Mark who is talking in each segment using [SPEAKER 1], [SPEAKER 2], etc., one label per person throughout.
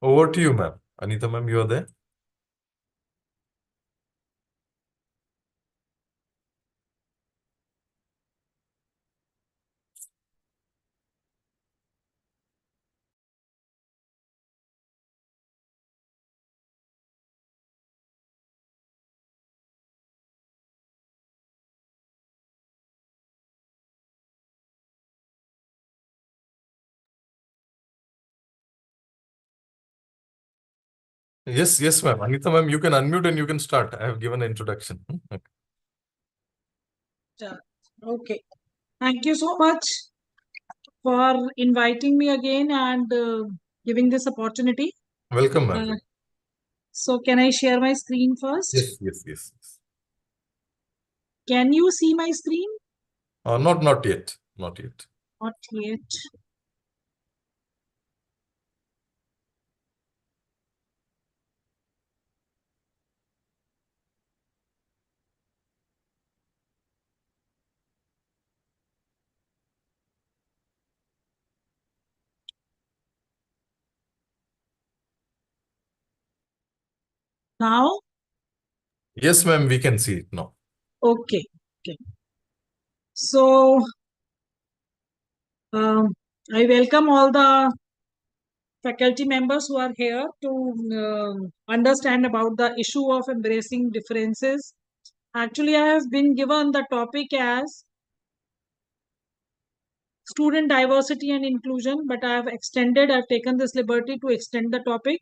[SPEAKER 1] Over to you, ma'am. Anita, ma'am, you are there? Yes, yes, ma'am. Anita, ma'am, you can unmute and you can start. I have given an introduction.
[SPEAKER 2] Okay. Thank you so much for inviting me again and giving this opportunity.
[SPEAKER 1] Welcome, ma'am.
[SPEAKER 2] So can I share my screen first?
[SPEAKER 1] Yes, yes, yes.
[SPEAKER 2] Can you see my screen?
[SPEAKER 1] Not yet. Not yet.
[SPEAKER 2] Not yet. Now?
[SPEAKER 1] Yes, ma'am, we can see it now.
[SPEAKER 2] Okay. Okay. So I welcome all the faculty members who are here to understand about the issue of embracing differences. Actually, I have been given the topic as student diversity and inclusion, but I've taken this liberty to extend the topic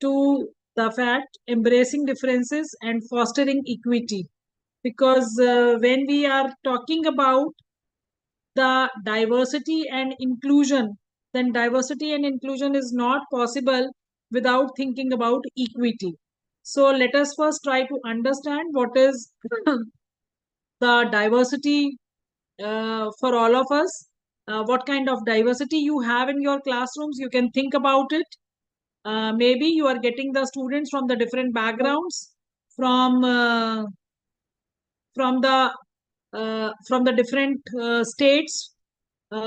[SPEAKER 2] to the fact embracing differences and fostering equity. Because when we are talking about the diversity and inclusion, then diversity and inclusion is not possible without thinking about equity. So let us first try to understand what is the diversity for all of us. What kind of diversity you have in your classrooms, you can think about it. Maybe you are getting the students from the different backgrounds, from from the different states,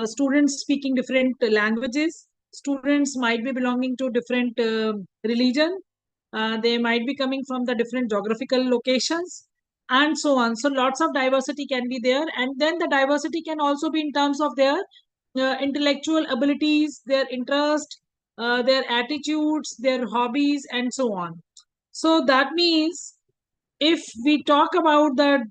[SPEAKER 2] students speaking different languages, students might be belonging to different religion, they might be coming from the different geographical locations, and so on. So lots of diversity can be there, and then the diversity can also be in terms of their intellectual abilities, their interest, their attitudes, their hobbies, and so on. So that means if we talk about the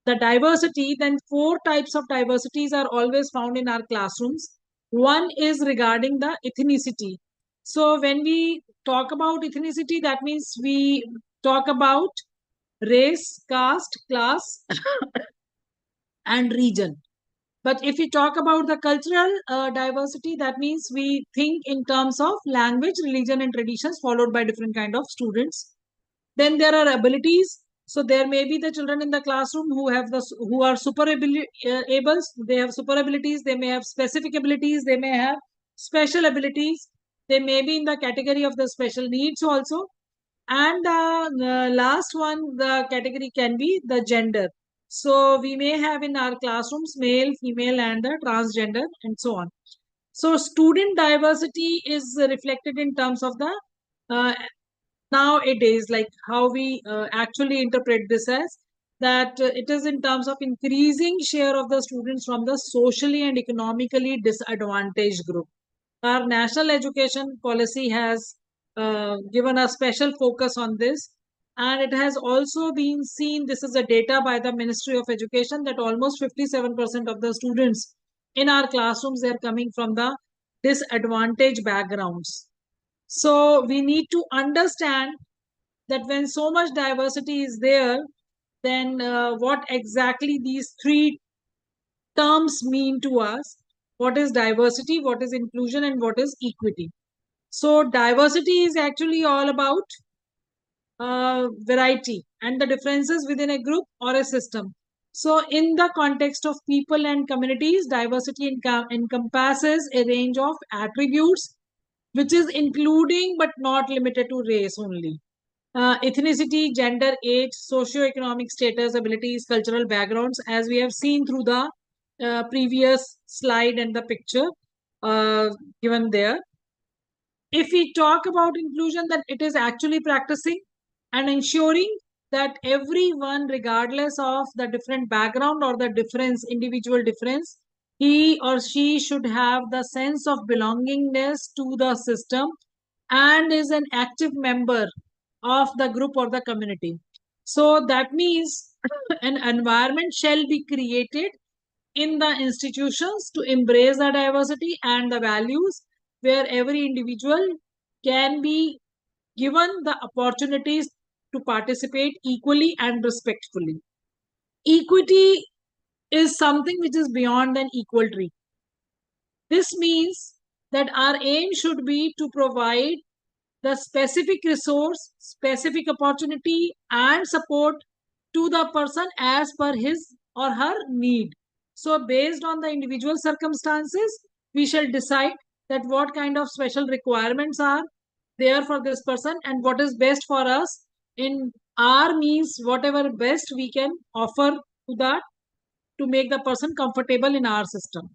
[SPEAKER 2] diversity, then four types of diversities are always found in our classrooms. One is regarding the ethnicity. So when we talk about ethnicity, that means we talk about race, caste, class, and region. But if we talk about the cultural diversity, that means we think in terms of language, religion, and traditions, followed by different kind of students. Then there are abilities. So there may be the children in the classroom who are super able. They have super abilities. They may have specific abilities. They may have special abilities. They may be in the category of the special needs also. And the last one, the category can be the gender. So we may have in our classrooms male, female, and the transgender, and so on. So student diversity is reflected in terms of the nowadays, like how we actually interpret this as that it is in terms of increasing share of the students from the socially and economically disadvantaged group. Our national education policy has given a special focus on this, and it has also been seen, this is a data by the Ministry of Education, that almost 57% of the students in our classrooms, they're coming from the disadvantaged backgrounds. So we need to understand that when so much diversity is there, then what exactly these three terms mean to us. What is diversity, what is inclusion, and what is equity? So diversity is actually all about variety and the differences within a group or a system. So in the context of people and communities, diversity encompasses a range of attributes, which is including but not limited to race only. Ethnicity, gender, age, socio-economic status, abilities, cultural backgrounds, as we have seen through the previous slide and the picture. given there. If we talk about inclusion, then it is actually practicing and ensuring that everyone, regardless of the different background or the difference, individual difference, he or she should have the sense of belongingness to the system and is an active member of the group or the community. So that means an environment shall be created in the institutions to embrace the diversity and the values, where every individual can be given the opportunities to participate equally and respectfully. Equity is something which is beyond an equal treatment. This means that our aim should be to provide the specific resource, specific opportunity, and support to the person as per his or her need. So, based on the individual circumstances, we shall decide that what kind of special requirements are there for this person and what is best for us in our means, whatever best we can offer to that to make the person comfortable in our system.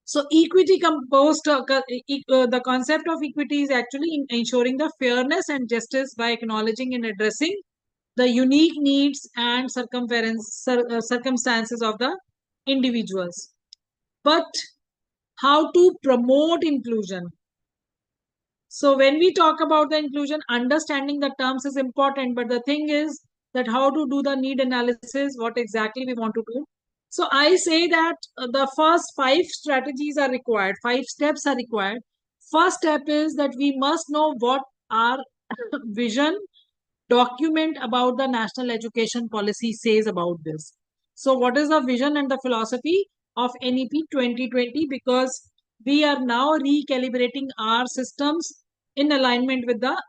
[SPEAKER 2] So equity the concept of equity is actually ensuring the fairness and justice by acknowledging and addressing the unique needs and circumstances of the individuals. But how to promote inclusion? So when we talk about the inclusion, understanding the terms is important, but the thing is that how to do the need analysis, what exactly we want to do. So I say that the first 5 strategies are required, 5 steps are required. First step is that we must know what our vision document about the national education policy says about this. So what is the vision and the philosophy of NEP 2020? Because we are now recalibrating our systems in alignment with the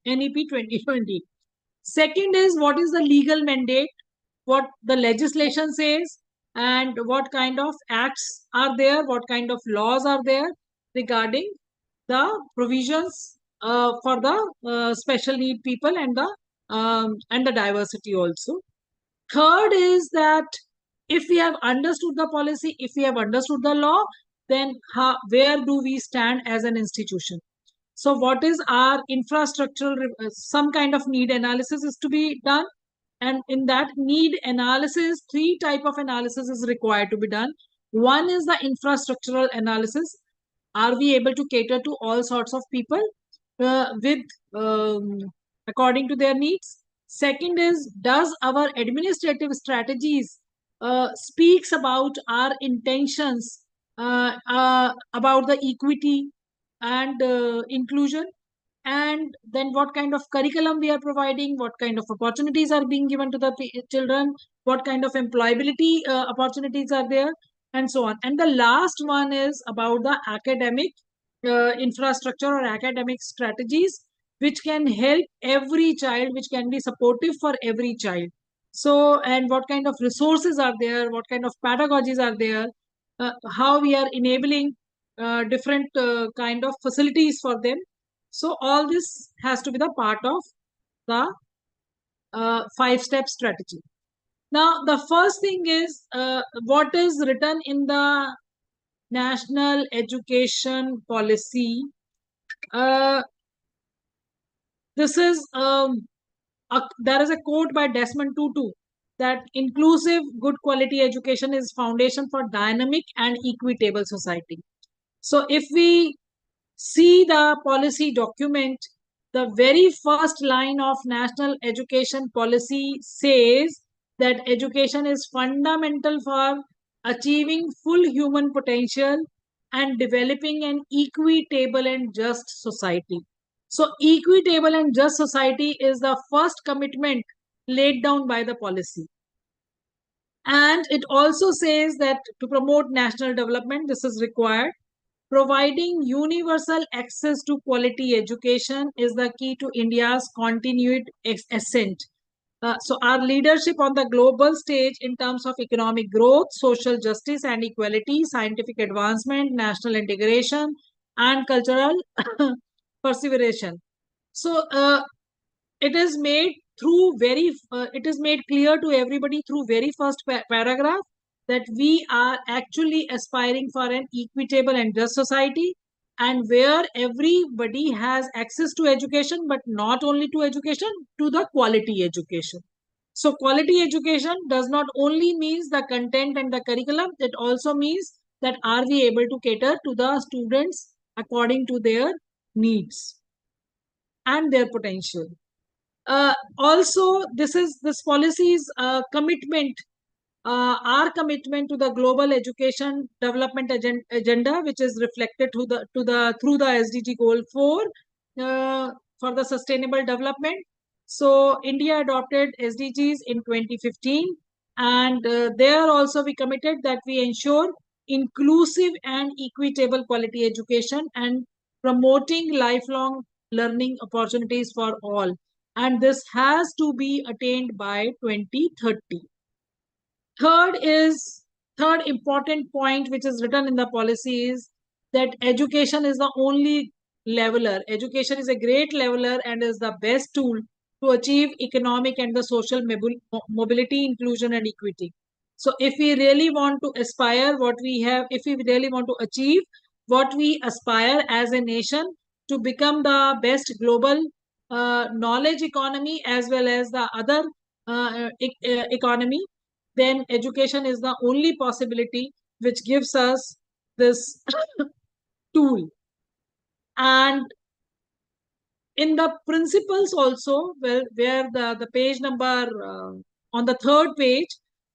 [SPEAKER 2] NEP 2020. Second is what is the legal mandate, what the legislation says, and what kind of acts are there, what kind of laws are there regarding the provisions for the special need people and the diversity also. Third is that if we have understood the policy, if we have understood the law, then where do we stand as an institution? So what is our infrastructural, some kind of need analysis is to be done. And in that need analysis, 3 type of analysis is required to be done. One is the infrastructural analysis. Are we able to cater to all sorts of people with according to their needs? Second is, does our administrative strategies speaks about our intentions about the equity and inclusion? And then what kind of curriculum we are providing, what kind of opportunities are being given to the children, what kind of employability opportunities are there, and so on. And the last one is about the academic infrastructure or academic strategies which can help every child, which can be supportive for every child. So, and what kind of resources are there, what kind of pedagogies are there, how we are enabling different kind of facilities for them. So all this has to be the part of the 5-step strategy. Now, the first thing is what is written in the national education policy. This is there is a quote by Desmond Tutu that inclusive, good quality education is foundation for dynamic and equitable society. So if we see the policy document, the very first line of national education policy says that education is fundamental for achieving full human potential and developing an equitable and just society. So equitable and just society is the first commitment laid down by the policy. And it also says that to promote national development, this is required. Providing universal access to quality education is the key to India's continued ascent. So our leadership on the global stage in terms of economic growth, social justice and equality, scientific advancement, national integration, and cultural perseveration. So it is made through it is made clear to everybody through very first paragraph that we are actually aspiring for an equitable and just society, and where everybody has access to education, but not only to education, to the quality education. So quality education does not only means the content and the curriculum, it also means that are we able to cater to the students according to their needs and their potential. Also, this policy's commitment, our commitment to the global education development agenda, which is reflected through the SDG goal 4 for the sustainable development. So India adopted SDGs in 2015, and there also we committed that we ensure inclusive and equitable quality education and promoting lifelong learning opportunities for all. And this has to be attained by 2030. Third important point which is written in the policy is that education is the only leveler. Education is a great leveler and is the best tool to achieve economic and the social mobility, inclusion, and equity. So if we really want to aspire what we have, if we really want to achieve what we aspire as a nation to become the best global knowledge economy as well as the other economy, then education is the only possibility which gives us this tool. And in the principles also, where the page number on the third page,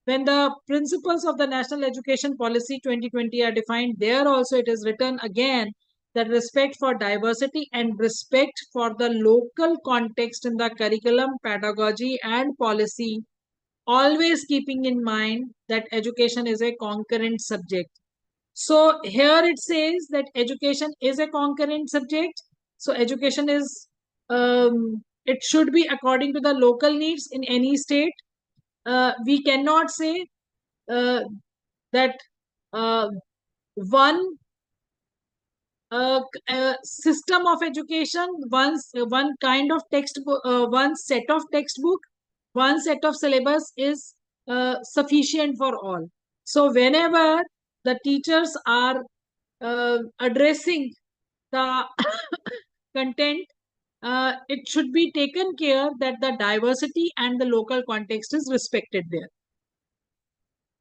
[SPEAKER 2] when the principles of the National Education Policy 2020 are defined, there also it is written again that respect for diversity and respect for the local context in the curriculum, pedagogy, and policy, always keeping in mind that education is a concurrent subject. So here it says that education is a concurrent subject. So education is, it should be according to the local needs in any state. We cannot say that one system of education, one kind of textbook, one set of textbook, one set of syllabus is sufficient for all. So whenever the teachers are addressing the content, it should be taken care that the diversity and the local context is respected there.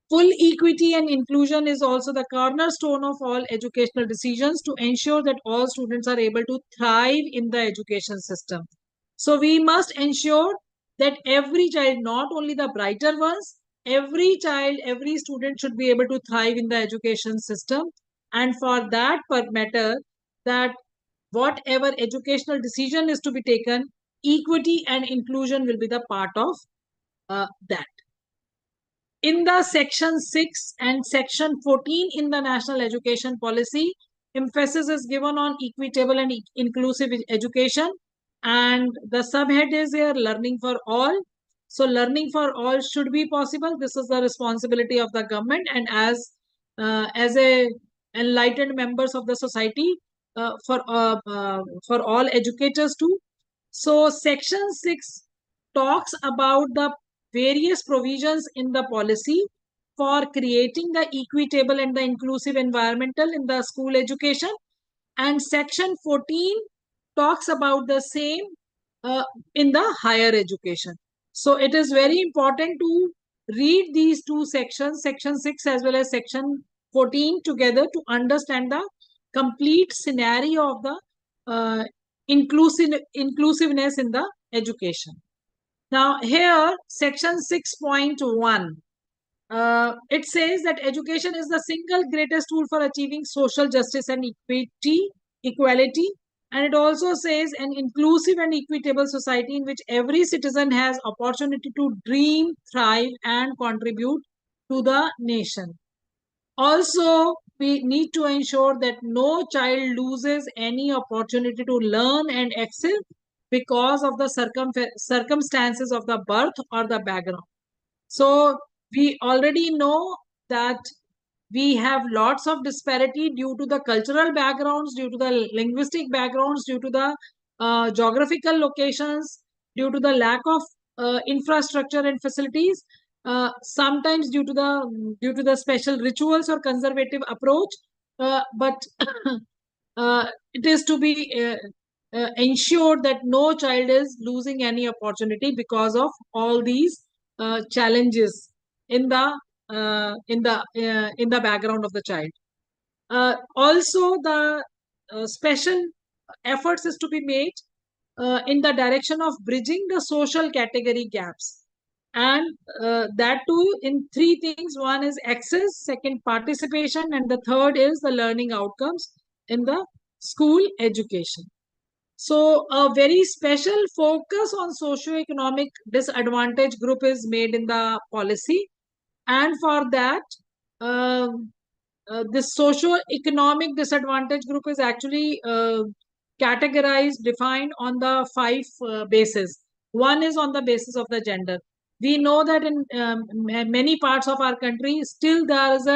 [SPEAKER 2] Full equity and inclusion is also the cornerstone of all educational decisions to ensure that all students are able to thrive in the education system. So we must ensure that every child, not only the brighter ones, every child, every student should be able to thrive in the education system. And for that matter, that whatever educational decision is to be taken, equity and inclusion will be the part of that. In the section 6 and section 14 in the National Education Policy, emphasis is given on equitable and inclusive education. And the subhead is here, learning for all. So learning for all should be possible. This is the responsibility of the government and as a enlightened members of the society for all educators too. So section 6 talks about the various provisions in the policy for creating the equitable and the inclusive environmental in the school education. And section 14 talks about the same in the higher education. So it is very important to read these two sections, section 6 as well as section 14 together to understand the complete scenario of the inclusiveness in the education. Now here, section 6.1, it says that education is the single greatest tool for achieving social justice and equality. And it also says an inclusive and equitable society in which every citizen has opportunity to dream, thrive, and contribute to the nation. Also, we need to ensure that no child loses any opportunity to learn and excel because of the circumstances of the birth or the background. So we already know that we have lots of disparity due to the cultural backgrounds, due to the linguistic backgrounds, due to the geographical locations, due to the lack of infrastructure and facilities. sometimes due to the special rituals or conservative approach, but it is to be ensured that no child is losing any opportunity because of all these challenges in the background of the child. Also, the special efforts is to be made in the direction of bridging the social category gaps, and that too in three things. One is access, second participation, and the third is the learning outcomes in the school education. So a very special focus on socio-economic disadvantage group is made in the policy, and for that this socio-economic disadvantage group is actually categorized, defined on the five bases. One is on the basis of the gender. We know that in many parts of our country, still there is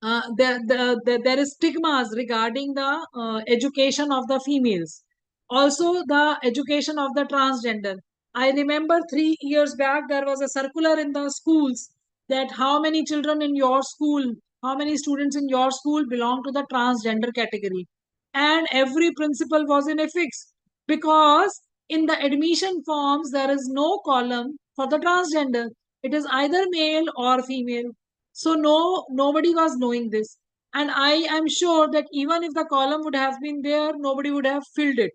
[SPEAKER 2] there is stigmas regarding the education of the females. Also, the education of the transgender. I remember 3 years back, there was a circular in the schools that how many children in your school, how many students in your school belong to the transgender category. And every principal was in a fix, because in the admission forms, there is no column for the transgender. It is either male or female. So nobody was knowing this. And I am sure that even if the column would have been there, nobody would have filled it.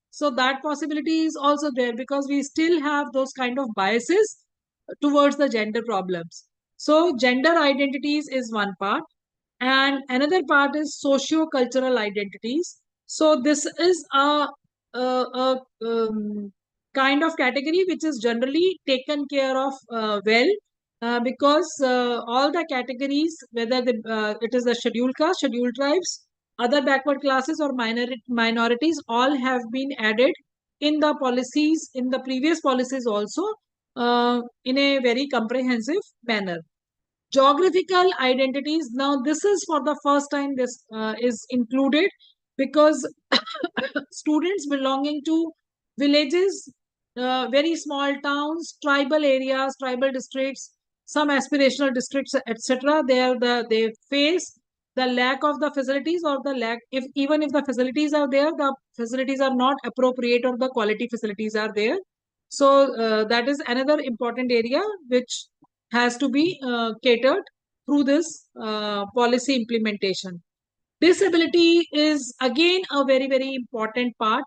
[SPEAKER 2] So that possibility is also there, because we still have those kind of biases towards the gender problems. So gender identities is one part, and another part is socio-cultural identities. So this is a kind of category which is generally taken care of well, because all the categories, whether it is the scheduled caste, scheduled tribes, other backward classes, or minorities, all have been added in the policies, in the previous policies also, in a very comprehensive manner. Geographical identities. Now, this is for the first time this is included, because students belonging to villages, very small towns, tribal areas, tribal districts, some aspirational districts, etc. They face the lack of the facilities, or the lack, if even if the facilities are there, the facilities are not appropriate, or the quality facilities are there. So that is another important area which has to be catered through this policy implementation. Disability is again a very, very important part.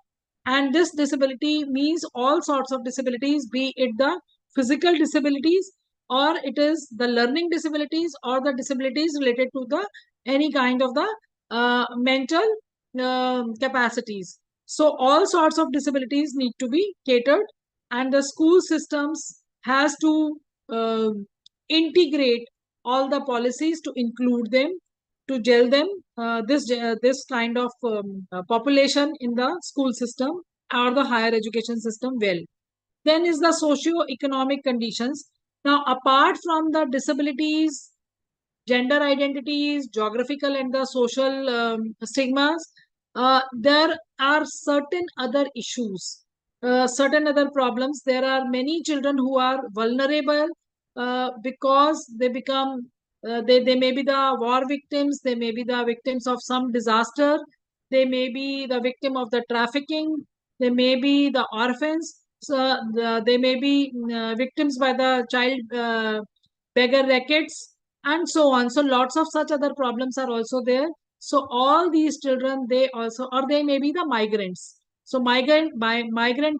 [SPEAKER 2] And this disability means all sorts of disabilities, be it the physical disabilities, or it is the learning disabilities, or the disabilities related to the any kind of the mental capacities. So all sorts of disabilities need to be catered, and the school systems has to integrate all the policies to include them, to gel them, this kind of population in the school system or the higher education system well. Then is the socio-economic conditions. Now, apart from the disabilities, gender identities, geographical and the social stigmas, there are certain other issues, certain other problems. There are many children who are vulnerable because they become, they may be the war victims, they may be the victims of some disaster, they may be the victim of the trafficking, they may be the orphans, so they may be victims by the child beggar rackets, and so on. So lots of such other problems are also there. So all these children, they also, or they may be the migrants. So migrant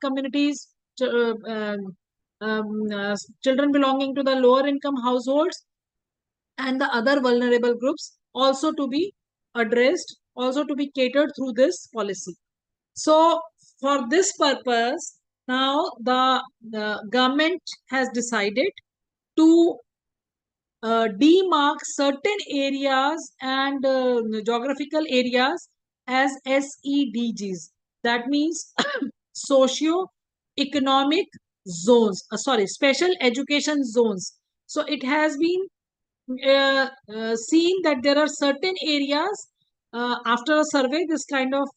[SPEAKER 2] communities, children belonging to the lower income households, and the other vulnerable groups also to be addressed, also to be catered through this policy. So for this purpose, now the government has decided to demark certain areas and geographical areas as SEDGs. That means socio-economic zones, sorry, special education zones. So it has been seen that there are certain areas, after a survey, this kind of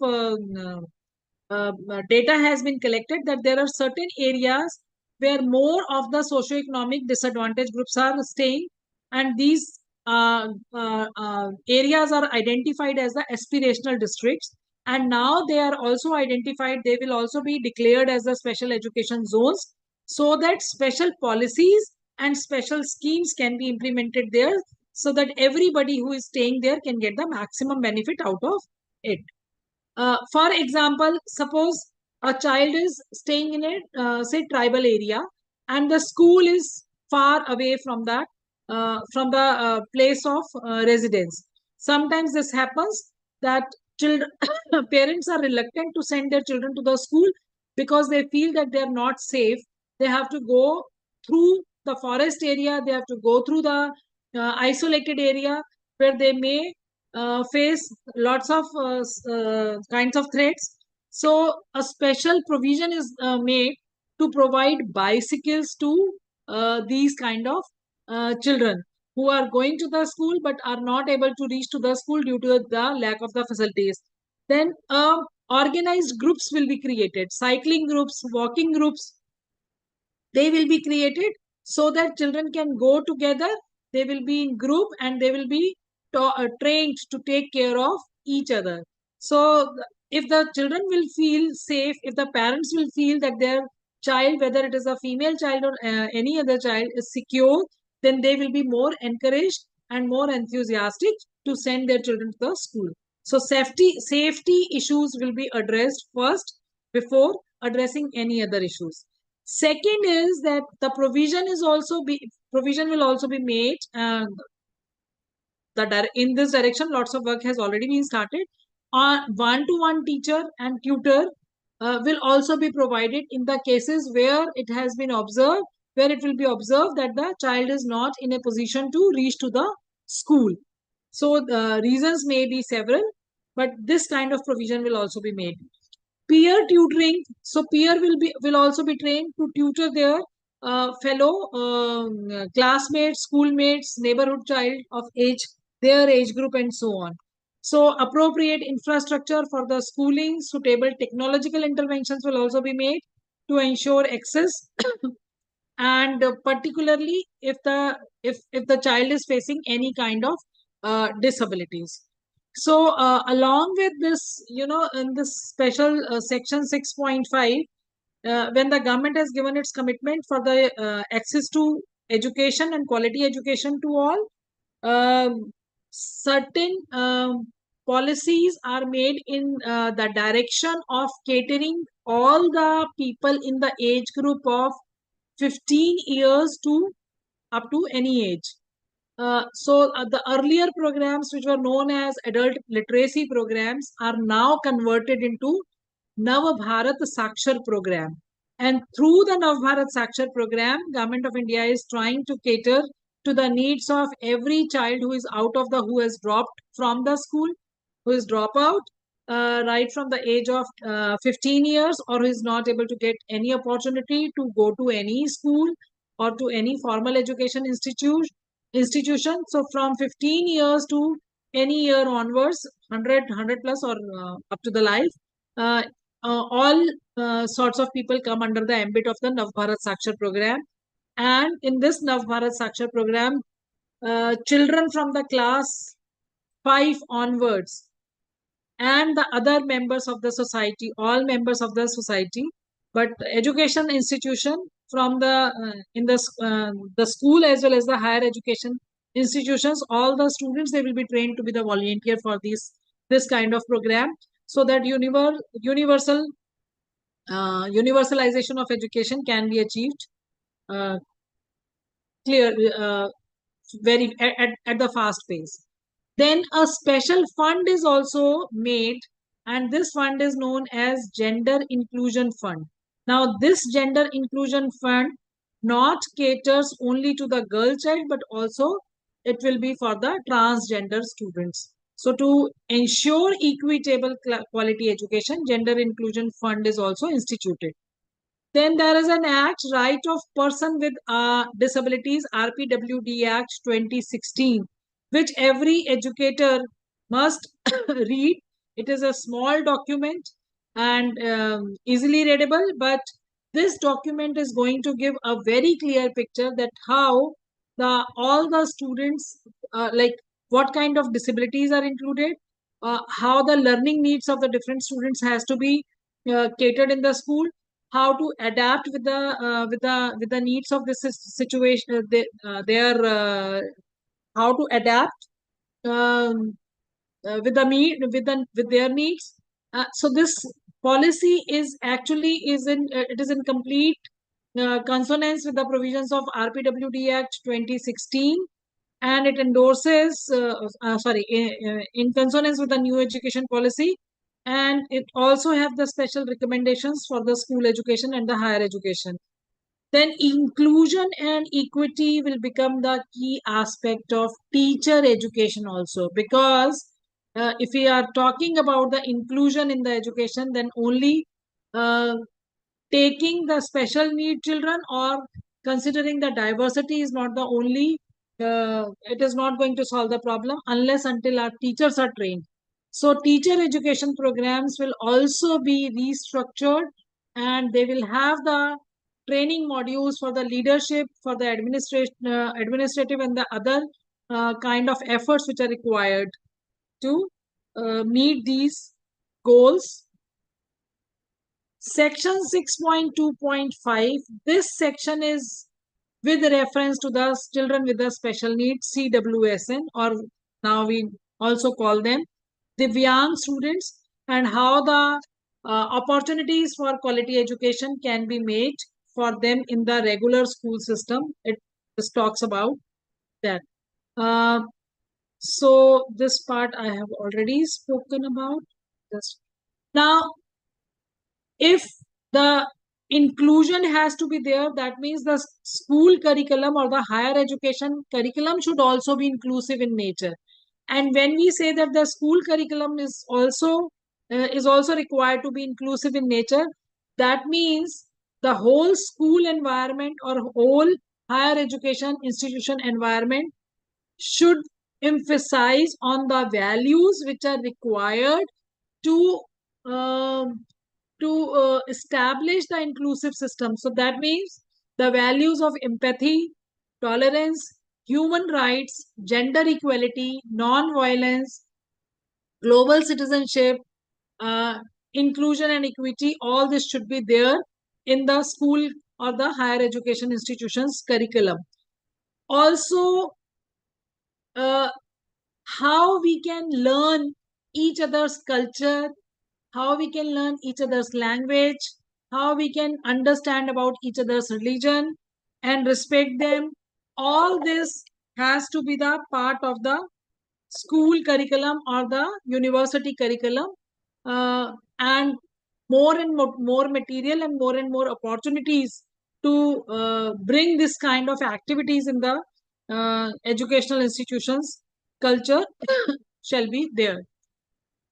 [SPEAKER 2] data has been collected, that there are certain areas where more of the socioeconomic disadvantaged groups are staying, and these areas are identified as the aspirational districts, and now they are also identified, they will also be declared as the special education zones, so that special policies and special schemes can be implemented there, so that everybody who is staying there can get the maximum benefit out of it. For example, suppose a child is staying in a say tribal area, and the school is far away from the place of residence. Sometimes this happens that children parents are reluctant to send their children to the school because they feel that they are not safe. They have to go through the forest area, they have to go through the isolated area where they may face lots of kinds of threats. So a special provision is made to provide bicycles to these kind of children who are going to the school but are not able to reach to the school due to the lack of the facilities. Then organized groups will be created, cycling groups, walking groups, they will be created so that children can go together, they will be in group, and they will be trained to take care of each other. So if the children will feel safe, if the parents will feel that their child, whether it is a female child or any other child, is secure, then they will be more encouraged and more enthusiastic to send their children to the school. So safety issues will be addressed first before addressing any other issues. Second is that the provision will also be made. In this direction, lots of work has already been started. One-to-one teacher and tutor will also be provided in the cases where it has been observed, where it will be observed that the child is not in a position to reach to the school. So the reasons may be several, but this kind of provision will also be made. Peer tutoring, so peer will also be trained to tutor their fellow classmates, schoolmates, neighborhood child of their age group, and so on. So appropriate infrastructure for the schooling, suitable technological interventions will also be made to ensure access and particularly if the child is facing any kind of disabilities. So along with this, in this special section 6.5, when the government has given its commitment for the access to education and quality education to all, certain policies are made in the direction of catering all the people in the age group of 15 years to up to any age. The earlier programs, which were known as adult literacy programs, are now converted into Nav Bharat Sakshar program. And through the Nav Bharat Sakshar program, Government of India is trying to cater to the needs of every child who has dropped from the school, who is drop out, right from the age of 15 years, or who is not able to get any opportunity to go to any school or to any formal education institution. So from 15 years to any year onwards, 100 plus, or up to the life, all sorts of people come under the ambit of the Nav Bharat Sakshar program. And in this Nav Bharat Sakshar program, children from the class 5 onwards and the other members of the society, all members of the society, but education institution from the school as well as the higher education institutions, all the students, they will be trained to be the volunteer for this kind of program, so that universalization of education can be achieved very at the fast pace. Then a special fund is also made, and this fund is known as Gender Inclusion Fund. Now, this Gender Inclusion Fund not caters only to the girl child, but also it will be for the transgender students. So, to ensure equitable quality education, Gender Inclusion Fund is also instituted. Then there is an act, Right of Person with Disabilities, RPWD Act 2016, which every educator must read. It is a small document and easily readable, but this document is going to give a very clear picture that how all the students, like what kind of disabilities are included, how the learning needs of the different students has to be catered in the school, how to adapt with the needs of this situation, how to adapt um, with their needs. So this policy is actually it is in complete consonance with the provisions of RPWD Act 2016, and it endorses in consonance with the new education policy, and it also have the special recommendations for the school education and the higher education. Then inclusion and equity will become the key aspect of teacher education also, because if we are talking about the inclusion in the education, then only uh, taking the special need children or considering the diversity is not the only, it is not going to solve the problem unless until our teachers are trained. So teacher education programs will also be restructured, and they will have the training modules for the leadership, for the administrative and the other kind of efforts which are required to meet these goals. Section 6.2.5, this section is with reference to the children with the special needs, CWSN, or now we also call them Divyang students, and how the opportunities for quality education can be made for them in the regular school system. It just talks about that. So this part I have already spoken about. Just now, if the inclusion has to be there, that means the school curriculum or the higher education curriculum should also be inclusive in nature. And when we say that the school curriculum is also required to be inclusive in nature, that means the whole school environment or whole higher education institution environment should emphasize on the values which are required to um, establish the inclusive system. So that means the values of empathy, tolerance, human rights, gender equality, non-violence, global citizenship, uh, inclusion and equity, all this should be there in the school or the higher education institutions curriculum. Also, how we can learn each other's culture, how we can learn each other's language, how we can understand about each other's religion and respect them. All this has to be the part of the school curriculum or the university curriculum, and more material and more opportunities to bring this kind of activities in the educational institutions culture shall be there.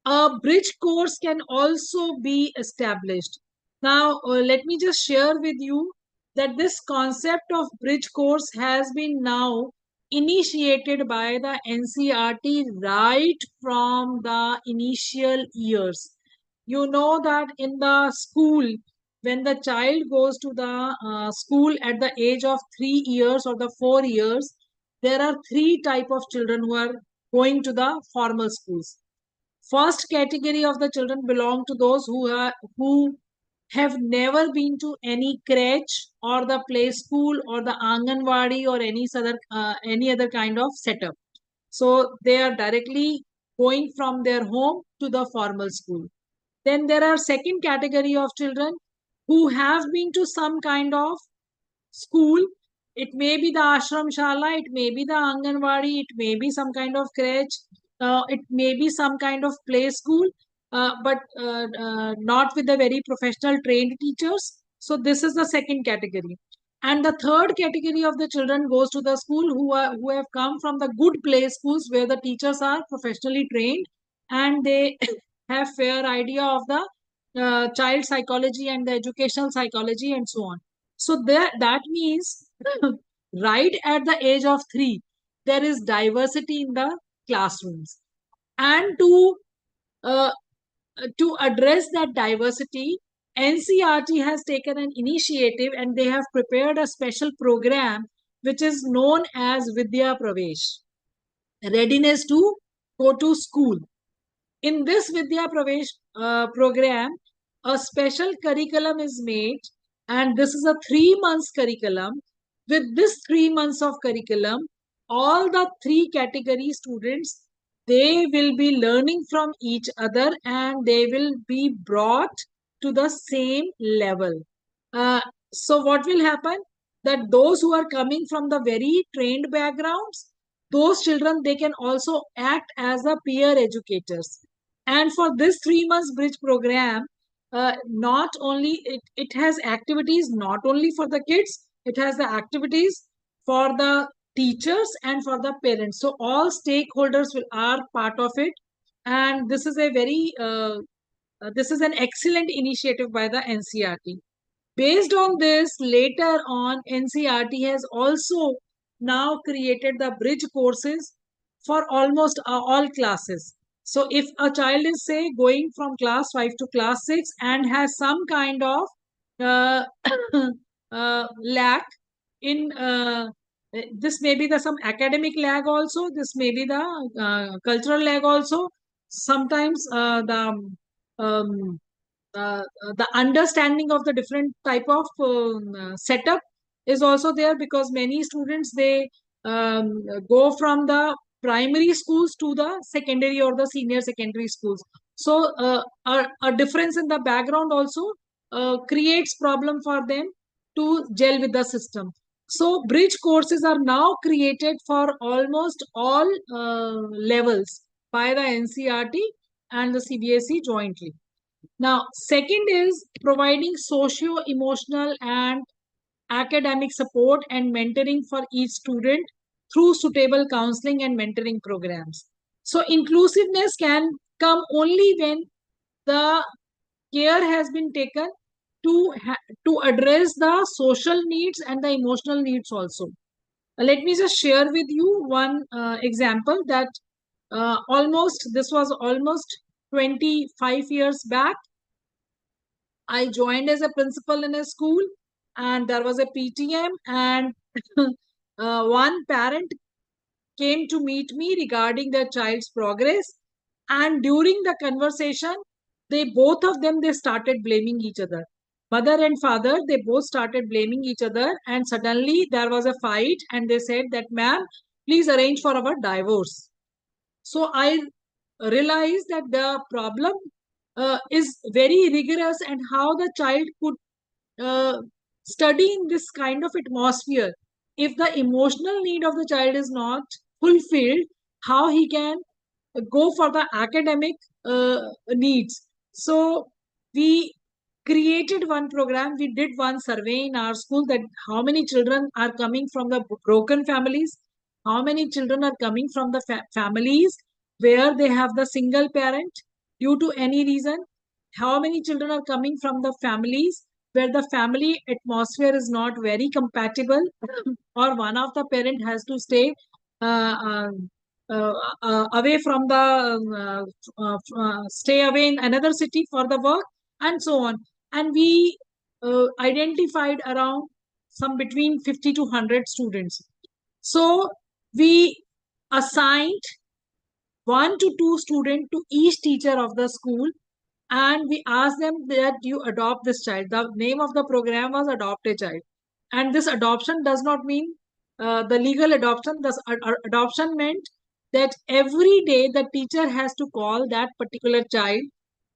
[SPEAKER 2] A bridge course can also be established. Now, let me just share with you that this concept of bridge course has been now initiated by the NCRT right from the initial years. You know that in the school, when the child goes to the school at the age of 3 years or the 4 years, there are three type of children who are going to the formal schools. First category of the children belong to those who have never been to any crèche or the play school or the Anganwadi or any other kind of setup. So they are directly going from their home to the formal school. Then there are second category of children who have been to some kind of school. It may be the ashram shala, it may be the Anganwadi, it may be some kind of crèche, it may be some kind of play school, but not with the very professional trained teachers. So this is the second category. And the third category of the children goes to the school who have come from the good play schools where the teachers are professionally trained and they have fair idea of the child psychology and the educational psychology and so on. So that means right at the age of 3, there is diversity in the classrooms. And to address that diversity, NCRT has taken an initiative and they have prepared a special program which is known as Vidya Pravesh, readiness to go to school. In this Vidya Pravesh program, a special curriculum is made, and this is a 3 months curriculum. With this 3 months of curriculum, all the three category students, they will be learning from each other and they will be brought to the same level. So what will happen? That those who are coming from the very trained backgrounds, those children, they can also act as a peer educators. And for this 3 months bridge program, not only it has activities not only for the kids, it has the activities for the teachers and for the parents. So all stakeholders are part of it. And this is a very, this is an excellent initiative by the NCRT. Based on this, later on, NCRT has also now created the bridge courses for almost all classes. So if a child is, say, going from class 5 to class 6 and has some kind of uh, lack in, this may be the some academic lag also, this may be the cultural lag also, sometimes the understanding of the different type of setup is also there, because many students, they go from the primary schools to the secondary or the senior secondary schools. So a difference in the background also creates problem for them to gel with the system. So bridge courses are now created for almost all levels by the NCRT and the CBSE jointly. Now, second is providing socio-emotional and academic support and mentoring for each student through suitable counseling and mentoring programs. So, inclusiveness can come only when the care has been taken to, to address the social needs and the emotional needs also. Let me just share with you one example that this was almost 25 years back. I joined as a principal in a school, and there was a PTM, and one parent came to meet me regarding their child's progress. And during the conversation, both of them, they started blaming each other. Mother and father, they both started blaming each other, and suddenly there was a fight, and they said that, ma'am, please arrange for our divorce. So I realized that the problem is very rigorous, and how the child could study in this kind of atmosphere. If the emotional need of the child is not fulfilled, how he can go for the academic needs. So we created one program. We did one survey in our school that how many children are coming from the broken families, how many children are coming from the families where they have the single parent due to any reason, how many children are coming from the families where the family atmosphere is not very compatible or one of the parent has to stay uh, uh, away from the stay away in another city for the work, and so on. And we identified around some between 50 to 100 students. So we assigned 1 to 2 students to each teacher of the school, and we asked them that you adopt this child. The name of the program was Adopt a Child. And this adoption does not mean the legal adoption. This adoption meant that every day the teacher has to call that particular child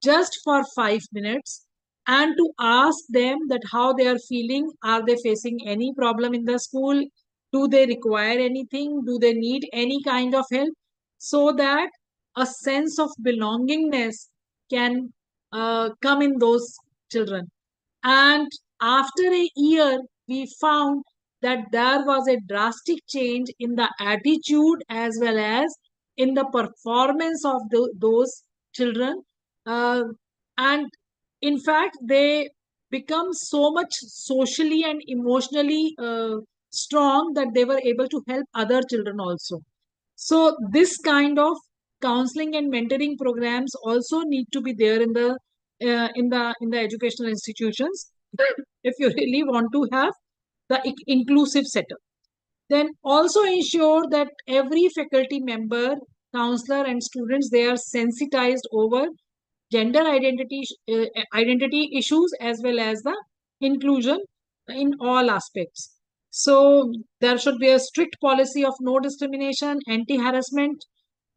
[SPEAKER 2] just for 5 minutes and to ask them that how they are feeling. Are they facing any problem in the school? Do they require anything? Do they need any kind of help? So that a sense of belongingness can come in those children. And after a year, we found that there was a drastic change in the attitude as well as in the performance of those children. And in fact, they become so much socially and emotionally strong that they were able to help other children also. So this kind of counseling and mentoring programs also need to be there in the in the educational institutions if you really want to have the inclusive setup. Then also ensure that every faculty member, counselor, and students, they are sensitized over gender identity issues as well as the inclusion in all aspects. So there should be a strict policy of no discrimination, anti-harassment.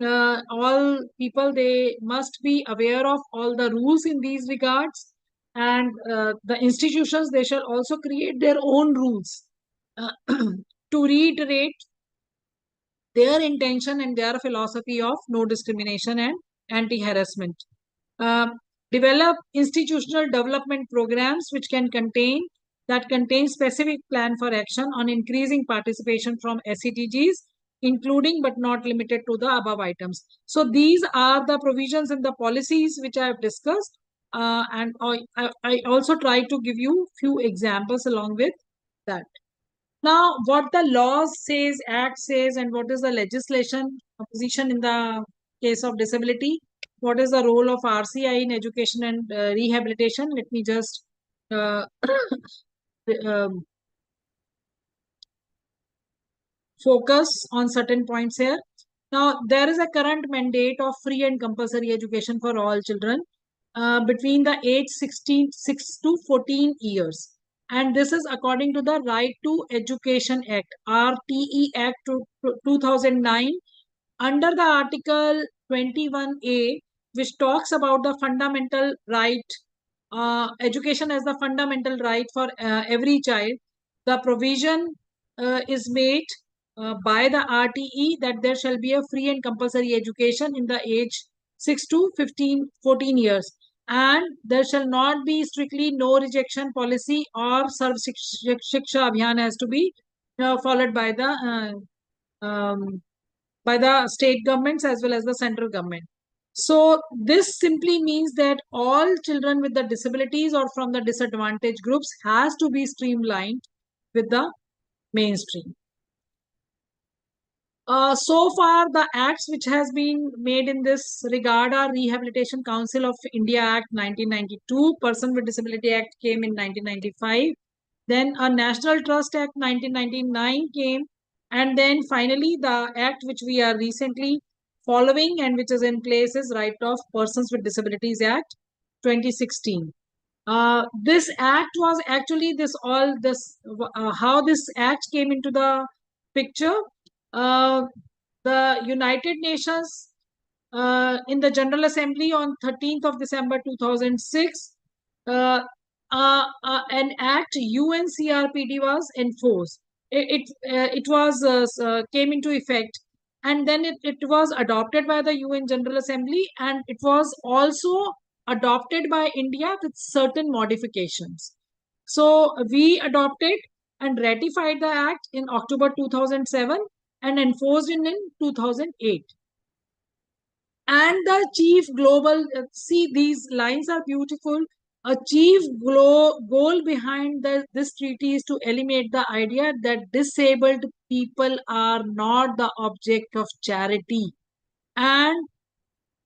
[SPEAKER 2] All people, they must be aware of all the rules in these regards, and the institutions, they shall also create their own rules uh, to reiterate their intention and their philosophy of no discrimination and anti-harassment. Uh, Develop institutional development programs which contain specific plan for action on increasing participation from SETGs, including but not limited to the above items. So these are the provisions and the policies which I have discussed, and I also try to give you few examples along with that. Now, what the laws says, act says, and what is the legislation position in the case of disability? What is the role of RCI in education and rehabilitation? Let me just uh, um, focus on certain points here. Now, there is a current mandate of free and compulsory education for all children between the age 6 to 14 years. And this is according to the Right to Education Act, RTE Act 2009, under the Article 21A, which talks about the fundamental right, education as the fundamental right for every child. The provision is made by the RTE that there shall be a free and compulsory education in the age 6 to 14 years. And there shall not be strictly no rejection policy, or Sarv Shiksha Abhiyan has to be followed by the state governments as well as the central government. So this simply means that all children with the disabilities or from the disadvantaged groups has to be streamlined with the mainstream. So far, the acts which has been made in this regard are Rehabilitation Council of India Act 1992, Person with Disability Act came in 1995, then a National Trust Act 1999 came, and then finally the act which we are recently following and which is in place is Right of Persons with Disabilities Act 2016. This act was actually how this act came into the picture. Uh, the United Nations in the General Assembly on 13th of December 2006, an act UNCRPD was enforced. It was came into effect, and then it was adopted by the UN General Assembly, and it was also adopted by India with certain modifications. So we adopted and ratified the act in October 2007 and enforced it in 2008. And the chief global, see, these lines are beautiful. A chief goal behind this treaty is to eliminate the idea that disabled people are not the object of charity. And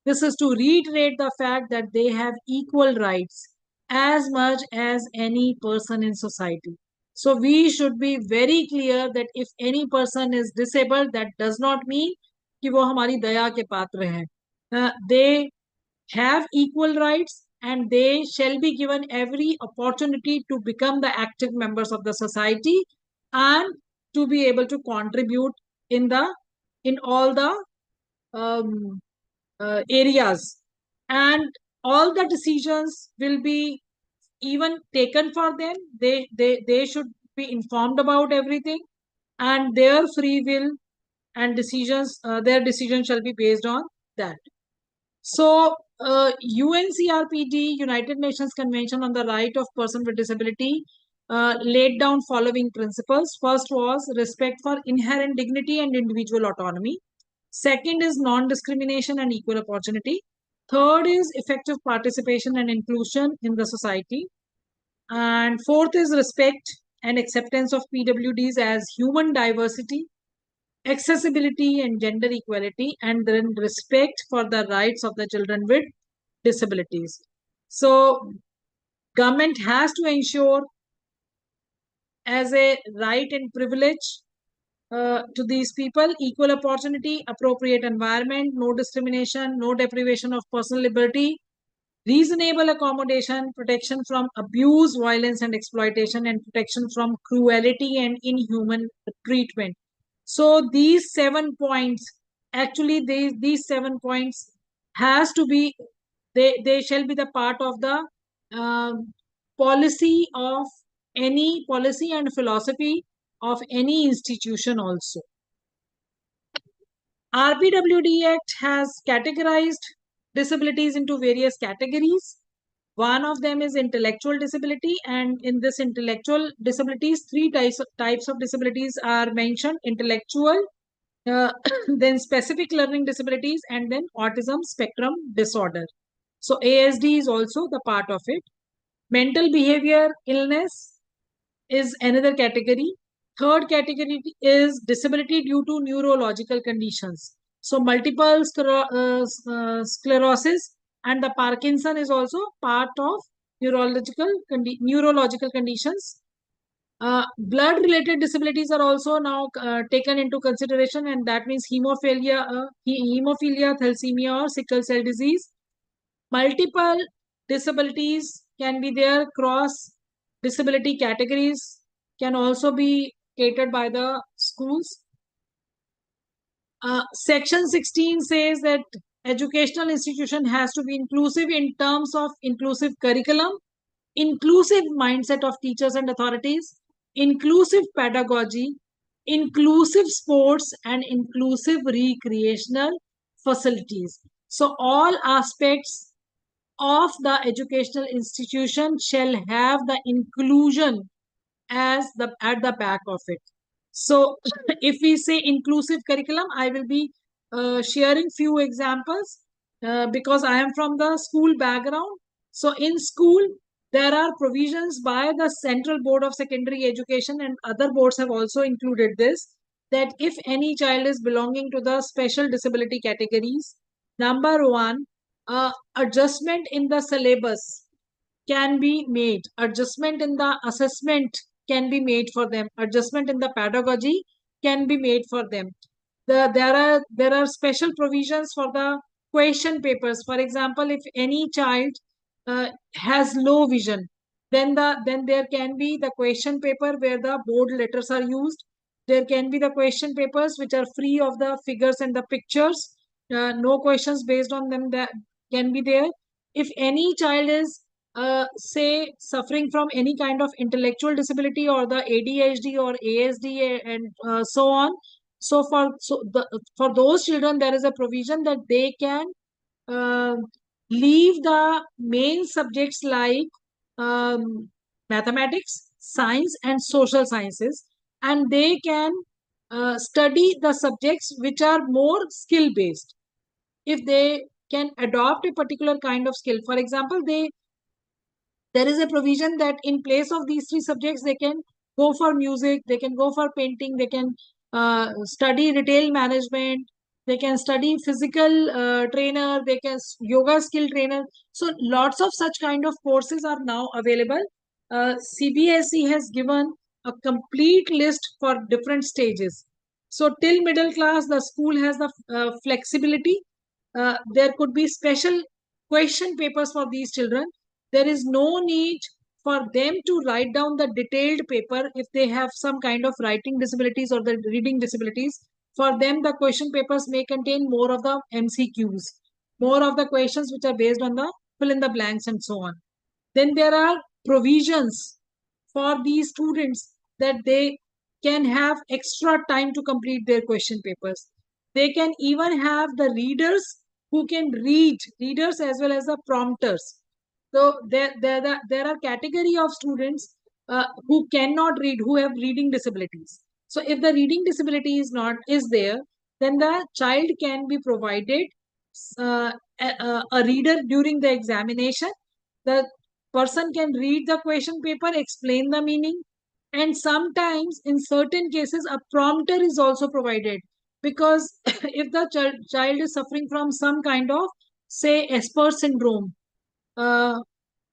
[SPEAKER 2] this is to reiterate the fact that they have equal rights as much as any person in society. So we should be very clear that if any person is disabled, that does not mean कि वो हमारी दया के पात्र हैं. They have equal rights and they shall be given every opportunity to become the active members of the society and to be able to contribute in all the um, areas, and all the decisions will be even taken for them. They should be informed about everything, and their free will and decisions, their decision shall be based on that. So UNCRPD, United Nations Convention on the Right of Person with Disability, laid down following principles. First was respect for inherent dignity and individual autonomy. Second is non-discrimination and equal opportunity. Third is effective participation and inclusion in the society. And fourth is respect and acceptance of PWDs as human diversity, accessibility and gender equality, and then respect for the rights of the children with disabilities. So government has to ensure as a right and privilege to these people, equal opportunity, appropriate environment, no discrimination, no deprivation of personal liberty, reasonable accommodation, protection from abuse, violence, and exploitation, and protection from cruelty and inhuman treatment. So these 7 points, actually, these 7 points has to be, they shall be the part of the policy of any policy and philosophy of any institution also. RPWD Act has categorized disabilities into various categories. One of them is intellectual disability, and in this intellectual disabilities, three types of disabilities are mentioned: intellectual, then specific learning disabilities, and then autism spectrum disorder. So ASD is also the part of it. Mental behavior illness is another category. Third category is disability due to neurological conditions. So multiple sclerosis and the Parkinson is also part of neurological conditions. Blood-related disabilities are also now taken into consideration, and that means hemophilia, thalassemia, or sickle cell disease. Multiple disabilities can be there. Cross disability categories can also be catered by the schools. Section 16 says that educational institution has to be inclusive in terms of inclusive curriculum, inclusive mindset of teachers and authorities, inclusive pedagogy, inclusive sports, and inclusive recreational facilities. So all aspects of the educational institution shall have the inclusion as at the back of it. So if we say inclusive curriculum, I will be sharing few examples because I am from the school background. So in school, there are provisions by the Central Board of Secondary Education, and other boards have also included this, that if any child is belonging to the special disability categories, number one, adjustment in the syllabus can be made, adjustment in the assessment can be made for them, adjustment in the pedagogy can be made for them. There are special provisions for the question papers. For example, if any child has low vision, then there can be the question paper where the bold letters are used. There can be the question papers which are free of the figures and the pictures. No questions based on them that can be there. If any child is say suffering from any kind of intellectual disability or the ADHD or ASD and so on, so for those children there is a provision that they can uh, leave the main subjects like mathematics, science, and social sciences, and they can study the subjects which are more skill based. If they can adopt a particular kind of skill, for example, there is a provision that in place of these three subjects, they can go for music, they can go for painting, they can study retail management, they can study physical trainer, they can yoga skill trainer. So lots of such kind of courses are now available. CBSE has given a complete list for different stages. So till middle class, the school has the flexibility. There could be special question papers for these children. There is no need for them to write down the detailed paper if they have some kind of writing disabilities or the reading disabilities. For them, the question papers may contain more of the MCQs, more of the questions which are based on the fill in the blanks and so on. Then there are provisions for these students that they can have extra time to complete their question papers. They can even have the readers who can read, readers as well as the prompters. So there are category of students who cannot read, who have reading disabilities. So if the reading disability is there, then the child can be provided a reader during the examination. The person can read the question paper, explain the meaning, and sometimes in certain cases a prompter is also provided, because if the child is suffering from some kind of, say, Asperger syndrome,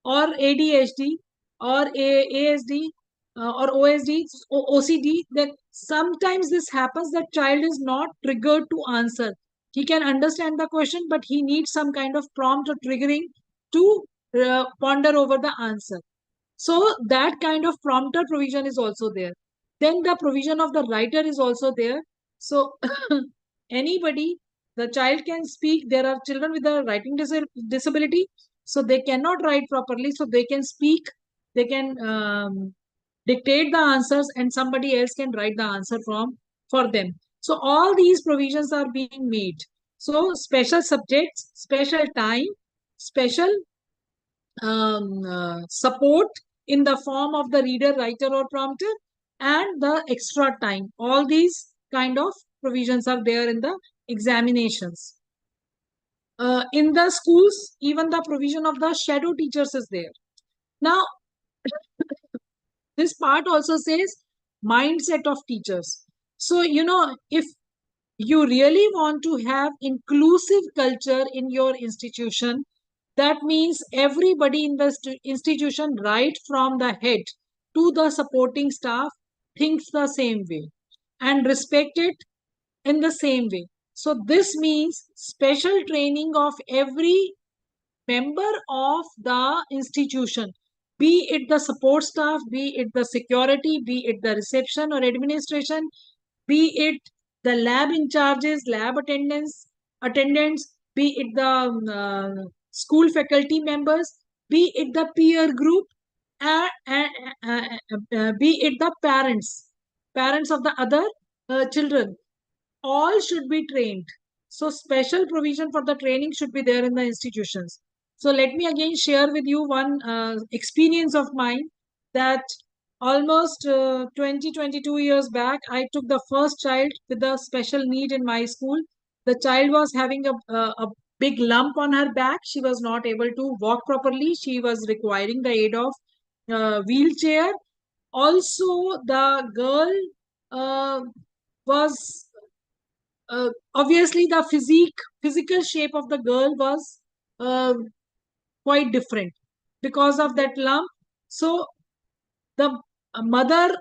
[SPEAKER 2] or ADHD or ASD or OSD, OCD, then sometimes this happens that child is not triggered to answer. He can understand the question, but he needs some kind of prompt or triggering to ponder over the answer. So that kind of prompter provision is also there. Then the provision of the writer is also there. So anybody, the child can speak. There are children with a writing disability, so they cannot write properly. So they can speak, they can dictate the answers, and somebody else can write the answer for them. So all these provisions are being made. So special subjects, special time, special support in the form of the reader, writer, or prompter, and the extra time. All these kind of provisions are there in the examinations. In the schools, even the provision of the shadow teachers is there. Now, this part also says mindset of teachers. So, if you really want to have inclusive culture in your institution, that means everybody in the institution, right from the head to the supporting staff, thinks the same way and respect it in the same way. So this means special training of every member of the institution, be it the support staff, be it the security, be it the reception or administration, be it the lab in charges, lab attendants, be it the school faculty members, be it the peer group, be it the parents of the other children, all should be trained. So special provision for the training should be there in the institutions. So let me again share with you one experience of mine, that almost 22 years back, I took the first child with a special need in my school. The child was having a big lump on her back. She was not able to walk properly. She was requiring the aid of wheelchair. Also, the girl uh, was obviously the physical shape of the girl was uh, quite different because of that lump. So the mother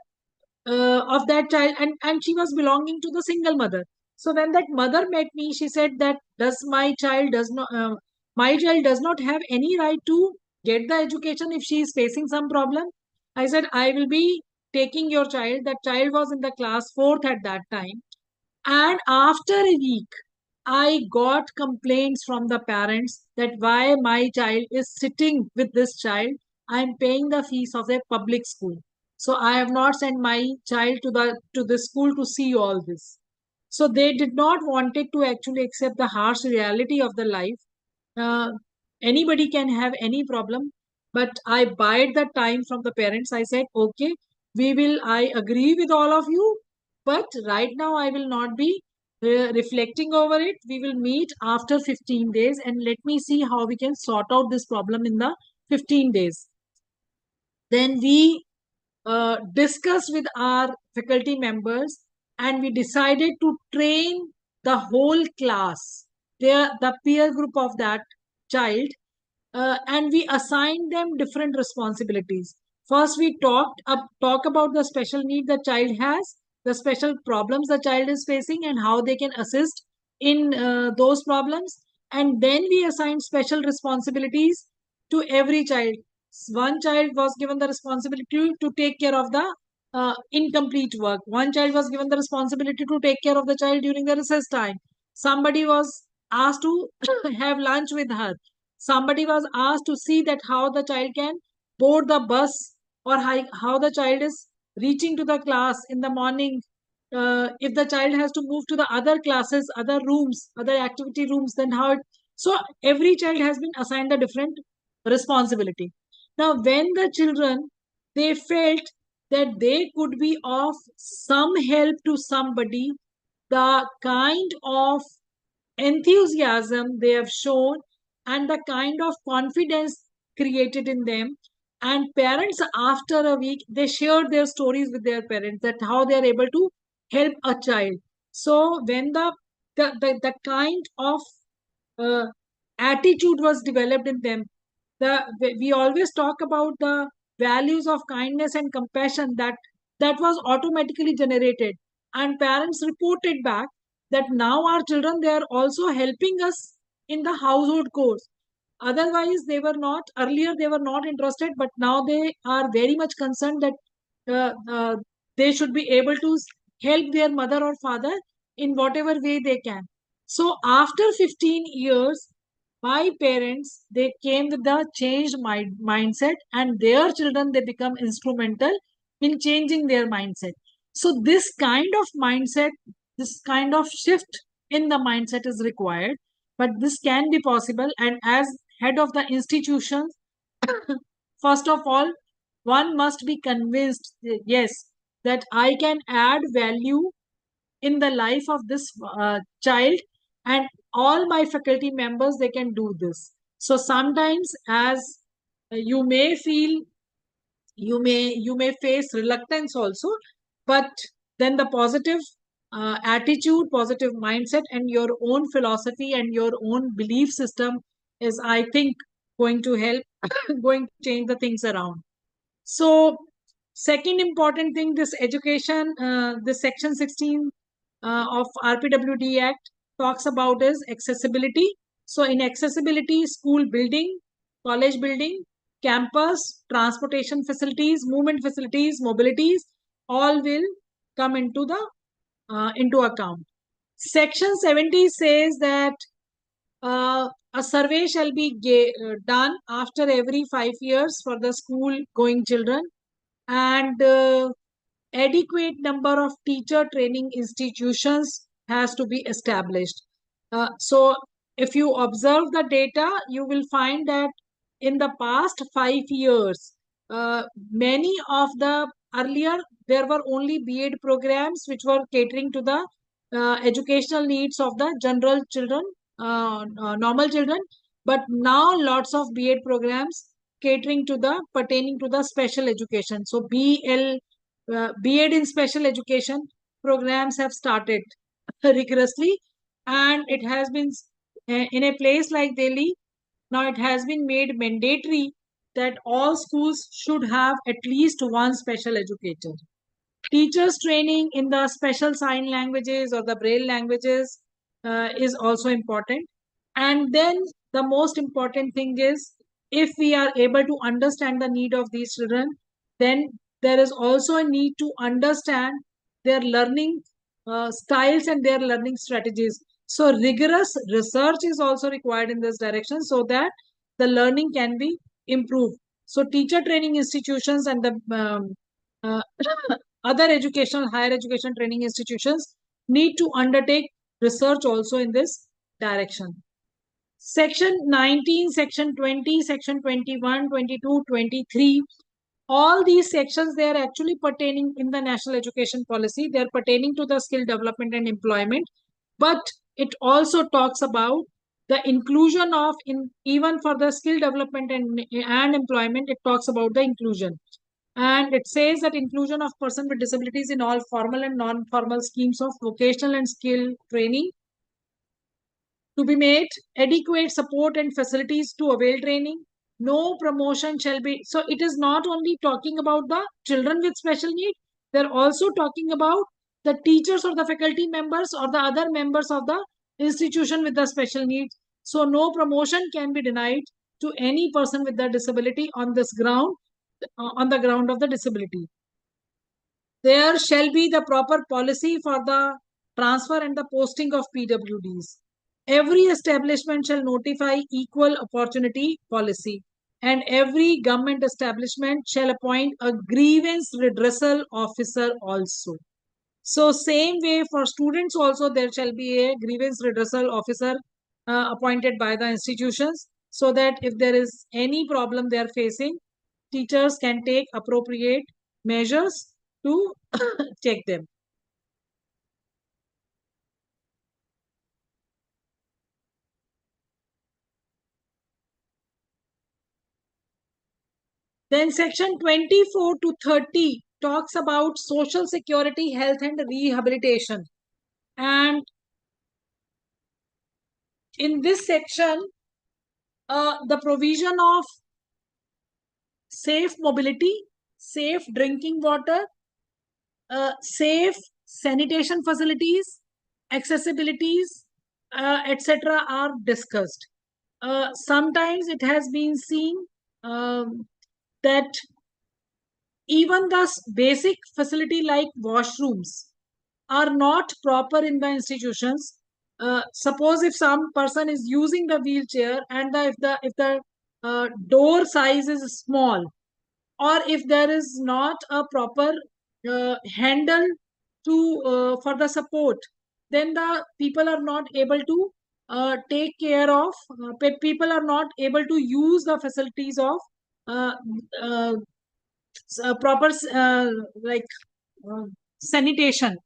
[SPEAKER 2] of that child, and she was belonging to the single mother. So when that mother met me, she said that my child does not have any right to get the education if she is facing some problem. I said, I will be taking your child. That child was in the class 4th at that time, and after a week, I got complaints from the parents that why my child is sitting with this child. I am paying the fees of a public school. So I have not sent my child to the school to see all this. So they did not wanted to actually accept the harsh reality of the life. uh, Anybody can have any problem, but I bide the time from the parents. I said, okay, I agree with all of you, but right now I will not be reflecting over it. We will meet after 15 days and let me see how we can sort out this problem in the 15 days. Then we discussed with our faculty members, and we decided to train the whole class, the peer group of that child, and we assigned them different responsibilities. First, we talk about the special need the child has, the special problems the child is facing, and how they can assist in those problems. And then we assigned special responsibilities to every child. One child was given the responsibility to take care of the incomplete work. One child was given the responsibility to take care of the child during the recess time. Somebody was asked to have lunch with her. Somebody was asked to see that how the child can board the bus, or how the child is reaching to the class in the morning. If the child has to move to the other classes, other rooms, other activity rooms, then how it, so every child has been assigned a different responsibility. Now when the children, they felt that they could be of some help to somebody, the kind of enthusiasm they have shown and the kind of confidence created in them, and parents after a week, they shared their stories with their parents, that how they are able to help a child. So when the kind of uh, attitude was developed in them, we always talk about the values of kindness and compassion that was automatically generated, and parents reported back that now our children, they are also helping us in the household chores. Otherwise they were not, earlier they were not interested, but now they are very much concerned that they should be able to help their mother or father in whatever way they can. So after 15 years, my parents, they came with the changed mindset, and their children, they become instrumental in changing their mindset. So this kind of mindset, this kind of shift in the mindset is required, but this can be possible. And as head of the institution, first of all, one must be convinced, yes, that I can add value in the life of this child, and all my faculty members, they can do this. So sometimes, as you may feel, you may face reluctance also, but then the positive attitude, positive mindset, and your own philosophy and your own belief system is, I think, going to help going to change the things around. So, second important thing, this education, this section 16 of RPWD Act talks about is accessibility. So, in accessibility, school building, college building, campus, transportation facilities, movement facilities, mobilities, all will come into account. Section 70 says that a survey shall be done after every 5 years for the school going children, and adequate number of teacher training institutions has to be established. So if you observe the data, you will find that in the past 5 years, many of the earlier, there were only B.Ed programs which were catering to the educational needs of the general children, normal children, but now lots of B.Ed programs catering to the pertaining to the special education. So B.Ed in special education programs have started rigorously, and it has been in a place like Delhi. Now it has been made mandatory that all schools should have at least one special educator. Teachers training in the special sign languages or the braille languages is also important. And then the most important thing is, if we are able to understand the need of these children, then there is also a need to understand their learning styles and their learning strategies. So rigorous research is also required in this direction so that the learning can be improved. So teacher training institutions and the uh, other educational, higher education training institutions need to undertake research also in this direction. Section 19, Section 20, Section 21, 22, 23, all these sections, they are actually pertaining in the national education policy. They are pertaining to the skill development and employment, but it also talks about the inclusion of, in even for the skill development and employment, it talks about the inclusion. And it says that inclusion of person with disabilities in all formal and non-formal schemes of vocational and skill training to be made, adequate support and facilities to avail training, no promotion shall be. So it is not only talking about the children with special need, they're also talking about the teachers or the faculty members or the other members of the institution with the special needs. So no promotion can be denied to any person with the disability on this ground, on the ground of the disability. There shall be the proper policy for the transfer and the posting of PWDs. Every establishment shall notify equal opportunity policy, and every government establishment shall appoint a grievance redressal officer also. So same way for students also, there shall be a grievance redressal officer appointed by the institutions, so that if there is any problem they are facing, teachers can take appropriate measures to check them. Then section 24 to 30 talks about social security, health and rehabilitation. And in this section, the provision of safe mobility, safe drinking water, safe sanitation facilities, accessibilities, etc. are discussed. Sometimes it has been seen that even the basic facility like washrooms are not proper in the institutions. Suppose if some person is using the wheelchair and if the door size is small, or if there is not a proper handle to for the support, then the people are not able to take care of, people are not able to use the facilities of uh, uh, proper like uh, sanitation.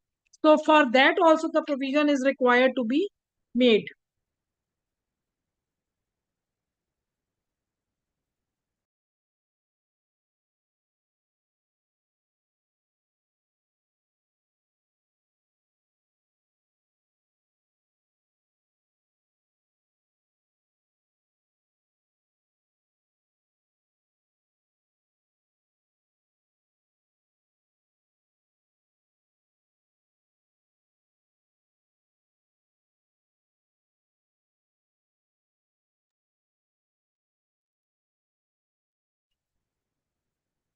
[SPEAKER 2] So for that also the provision is required to be made.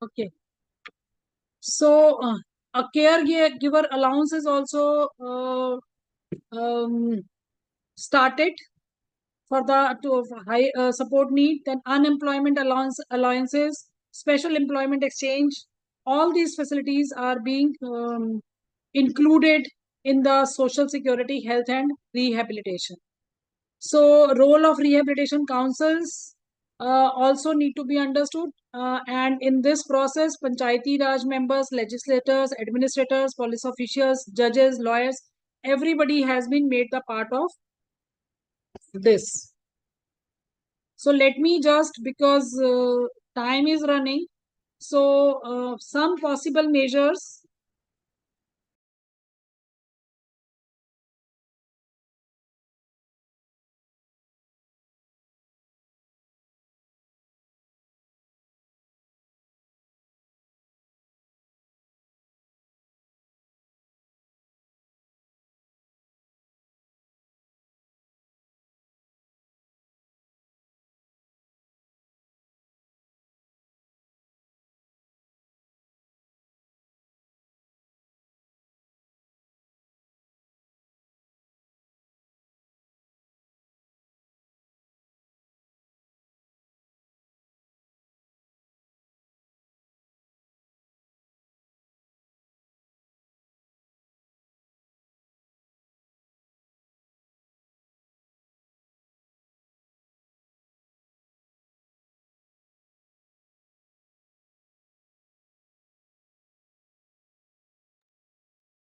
[SPEAKER 2] Okay. So a caregiver allowance is also started for the to high support need. Then unemployment allowances, special employment exchange, all these facilities are being included in the social security, health and rehabilitation. So role of rehabilitation councils also need to be understood. And in this process, Panchayati Raj members, legislators, administrators, police officials, judges, lawyers, everybody has been made the part of this. So let me just, because time is running, so some possible measures.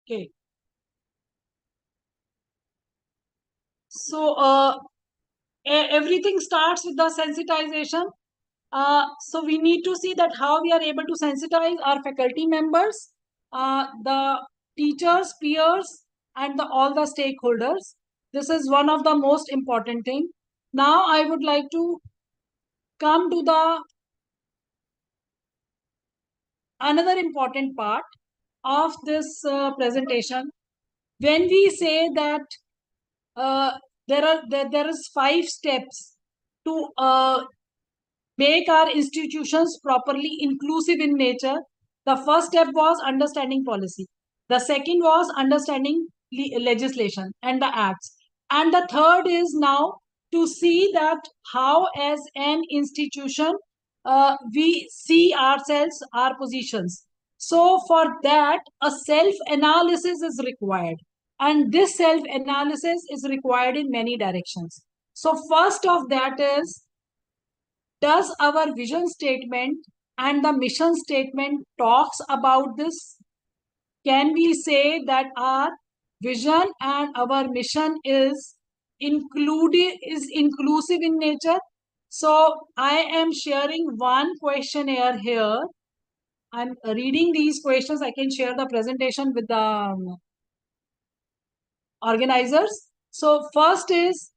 [SPEAKER 2] Okay. So everything starts with the sensitization. So we need to see that how we are able to sensitize our faculty members, the teachers, peers, and all the stakeholders. This is one of the most important thing. Now I would like to come to the another important part of this presentation. When we say that there is 5 steps to make our institutions properly inclusive in nature. The first step was understanding policy. The second was understanding legislation and the acts. And the third is now to see that how as an institution we see ourselves, our positions. So for that, a self-analysis is required. And this self-analysis is required in many directions. So first of that is, does our vision statement and the mission statement talks about this? Can we say that our vision and our mission is inclusive in nature? So I am sharing one questionnaire here. I'm reading these questions. I can share the presentation with the organizers. So first is,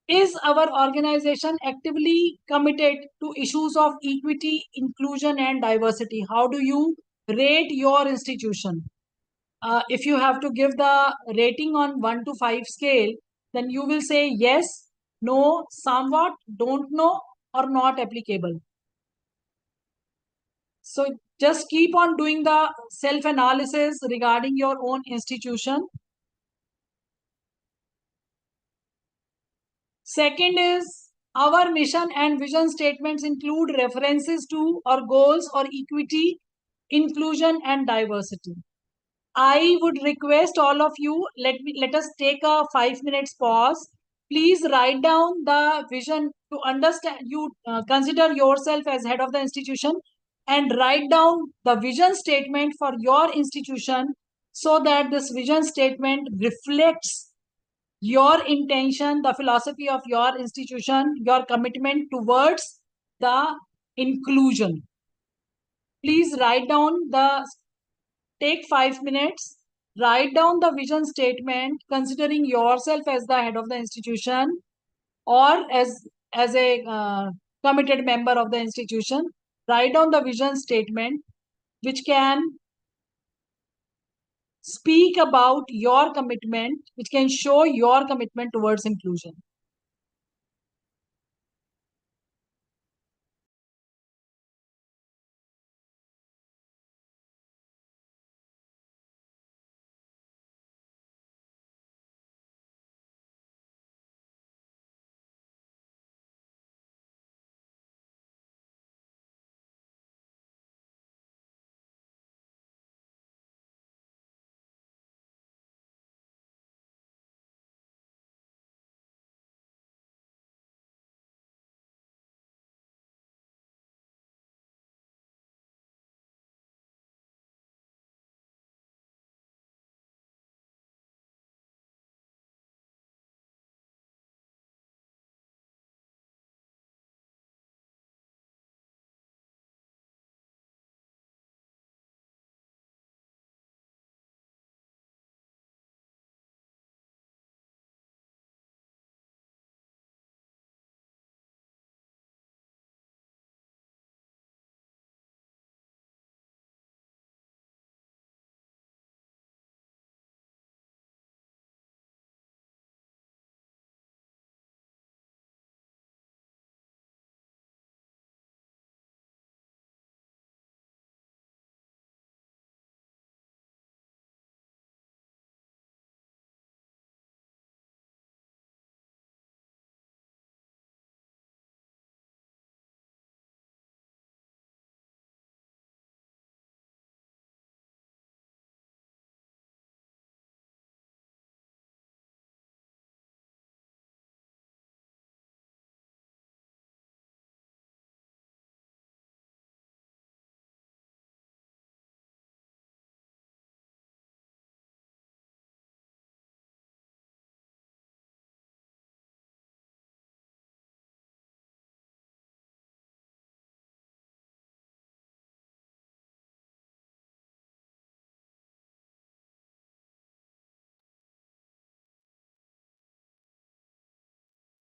[SPEAKER 2] Is our organization actively committed to issues of equity, inclusion, and diversity? How do you rate your institution? If you have to give the rating on 1 to 5 scale, then you will say yes, no, somewhat, don't know, or not applicable. So just keep on doing the self-analysis regarding your own institution. Second is, our mission and vision statements include references to our goals or equity, inclusion, and diversity. I would request all of you, let us take a 5 minutes pause. Please write down the vision to understand. You consider yourself as head of the institution and write down the vision statement for your institution, so that this vision statement reflects your intention, the philosophy of your institution, your commitment towards the inclusion. Please write down take 5 minutes, write down the vision statement, considering yourself as the head of the institution or as a committed member of the institution. Write down the vision statement which can speak about your commitment, which can show your commitment towards inclusion.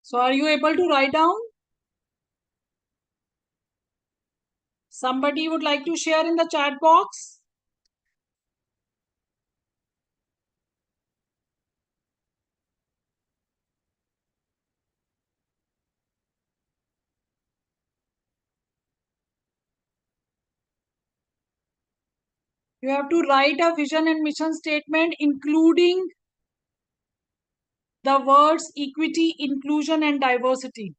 [SPEAKER 2] So are you able to write down? Somebody would like to share in the chat box? You have to write a vision and mission statement, including the words equity, inclusion, and diversity.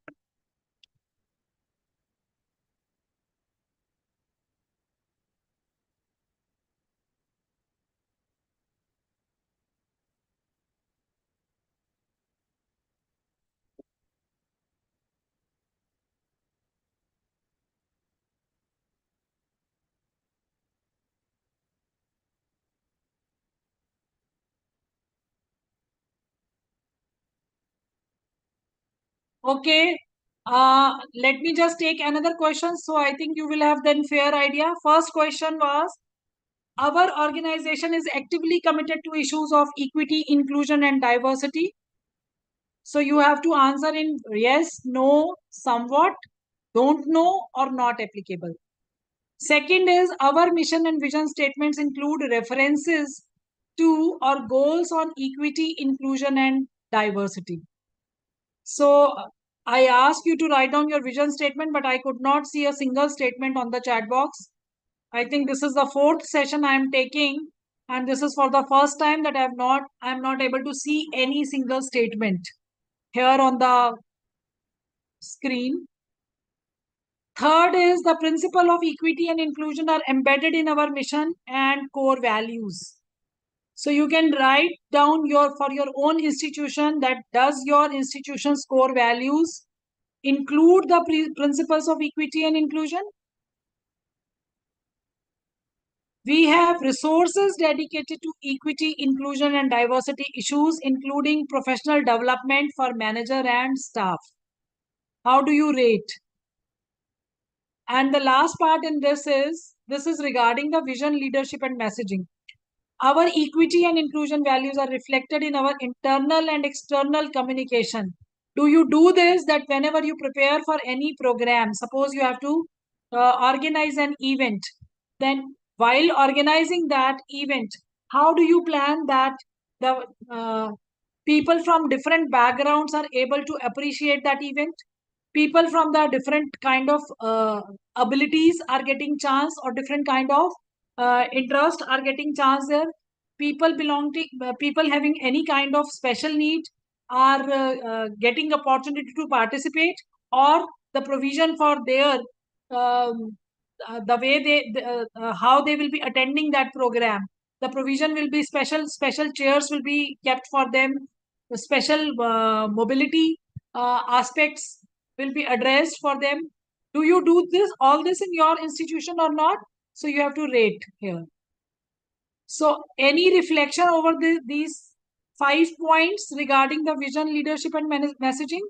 [SPEAKER 2] Okay. Let me just take another question. So I think you will have then fair idea. First question was, our organization is actively committed to issues of equity, inclusion, and diversity. So you have to answer in yes, no, somewhat, don't know, or not applicable. Second is our mission and vision statements include references to or goals on equity, inclusion, and diversity. So I asked you to write down your vision statement, but I could not see a single statement on the chat box. I think this is the fourth session I am taking, and this is for the first time that I'm not able to see any single statement here on the screen. Third is the principle of equity and inclusion are embedded in our mission and core values. So you can write down for your own institution that does your institution's core values include the principles of equity and inclusion. We have resources dedicated to equity, inclusion, and diversity issues, including professional development for manager and staff. How do you rate? And the last part in this is regarding the vision, leadership, and messaging. Our equity and inclusion values are reflected in our internal and external communication. Do you do this that whenever you prepare for any program, suppose you have to organize an event, then while organizing that event, how do you plan that the people from different backgrounds are able to appreciate that event? People from the different kind of abilities are getting chance, or different kind of interest are getting chance there. People having any kind of special need are getting opportunity to participate, or the provision for their the way how they will be attending that program, the provision will be special chairs will be kept for them, the special mobility aspects will be addressed for them. Do you do all this in your institution or not? So you have to rate here. So any reflection over these 5 points regarding the vision, leadership, and messaging?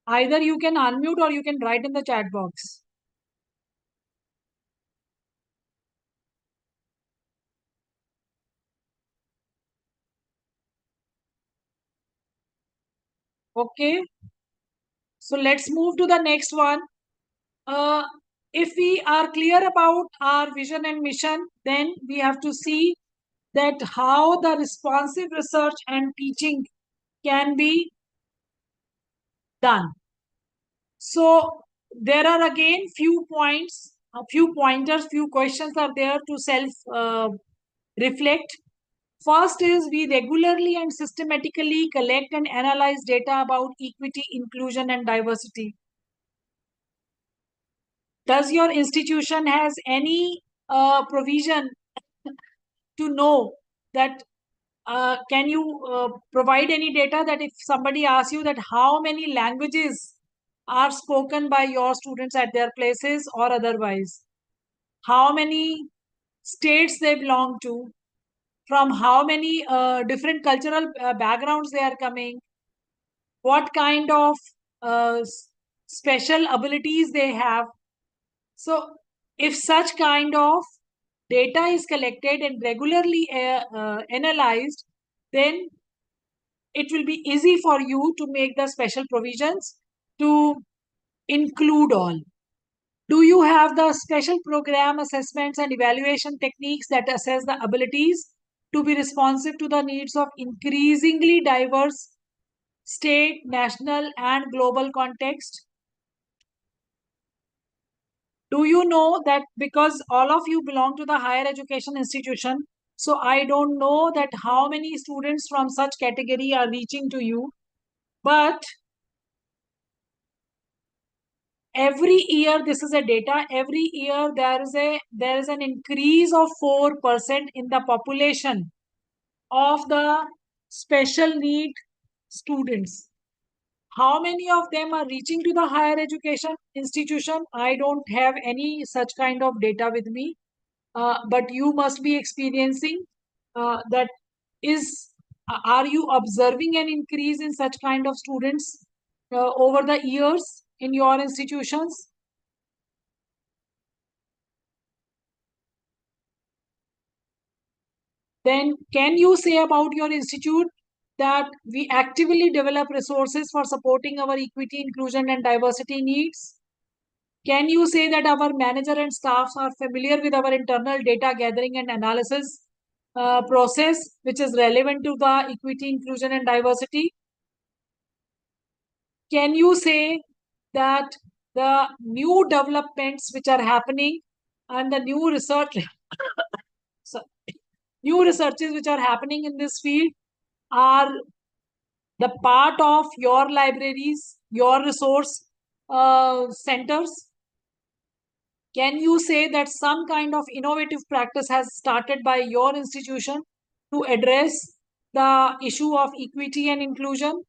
[SPEAKER 2] Either you can unmute or you can write in the chat box. Okay. So let's move to the next one. If we are clear about our vision and mission, then we have to see that how the responsive research and teaching can be done. So there are again few points, a few pointers, few questions are there to self reflect. First is we regularly and systematically collect and analyze data about equity, inclusion, and diversity. Does your institution has any provision to know that can you provide any data that if somebody asks you that how many languages are spoken by your students at their places or otherwise, how many states they belong to, from how many different cultural backgrounds they are coming, what kind of uh, special abilities they have. So if such kind of data is collected and regularly analyzed, then it will be easy for you to make the special provisions to include all. Do you have the special program assessments and evaluation techniques that assess the abilities to be responsive to the needs of increasingly diverse state, national, and global context? Do you know that because all of you belong to the higher education institution, so I don't know that how many students from such category are reaching to you, but every year, this is a data, every year there is an increase of 4% in the population of the special need students. How many of them are reaching to the higher education institution? I don't have any such kind of data with me, but you must be experiencing that. Are you observing an increase in such kind of students over the years in your institutions? Then can you say about your institute that we actively develop resources for supporting our equity, inclusion, and diversity needs? Can you say that our manager and staffs are familiar with our internal data gathering and analysis process, which is relevant to the equity, inclusion, and diversity? Can you say that the new developments which are happening and the new research, so new researches which are happening in this field are the part of your libraries, your resource centers? Can you say that some kind of innovative practice has started by your institution to address the issue of equity and inclusion?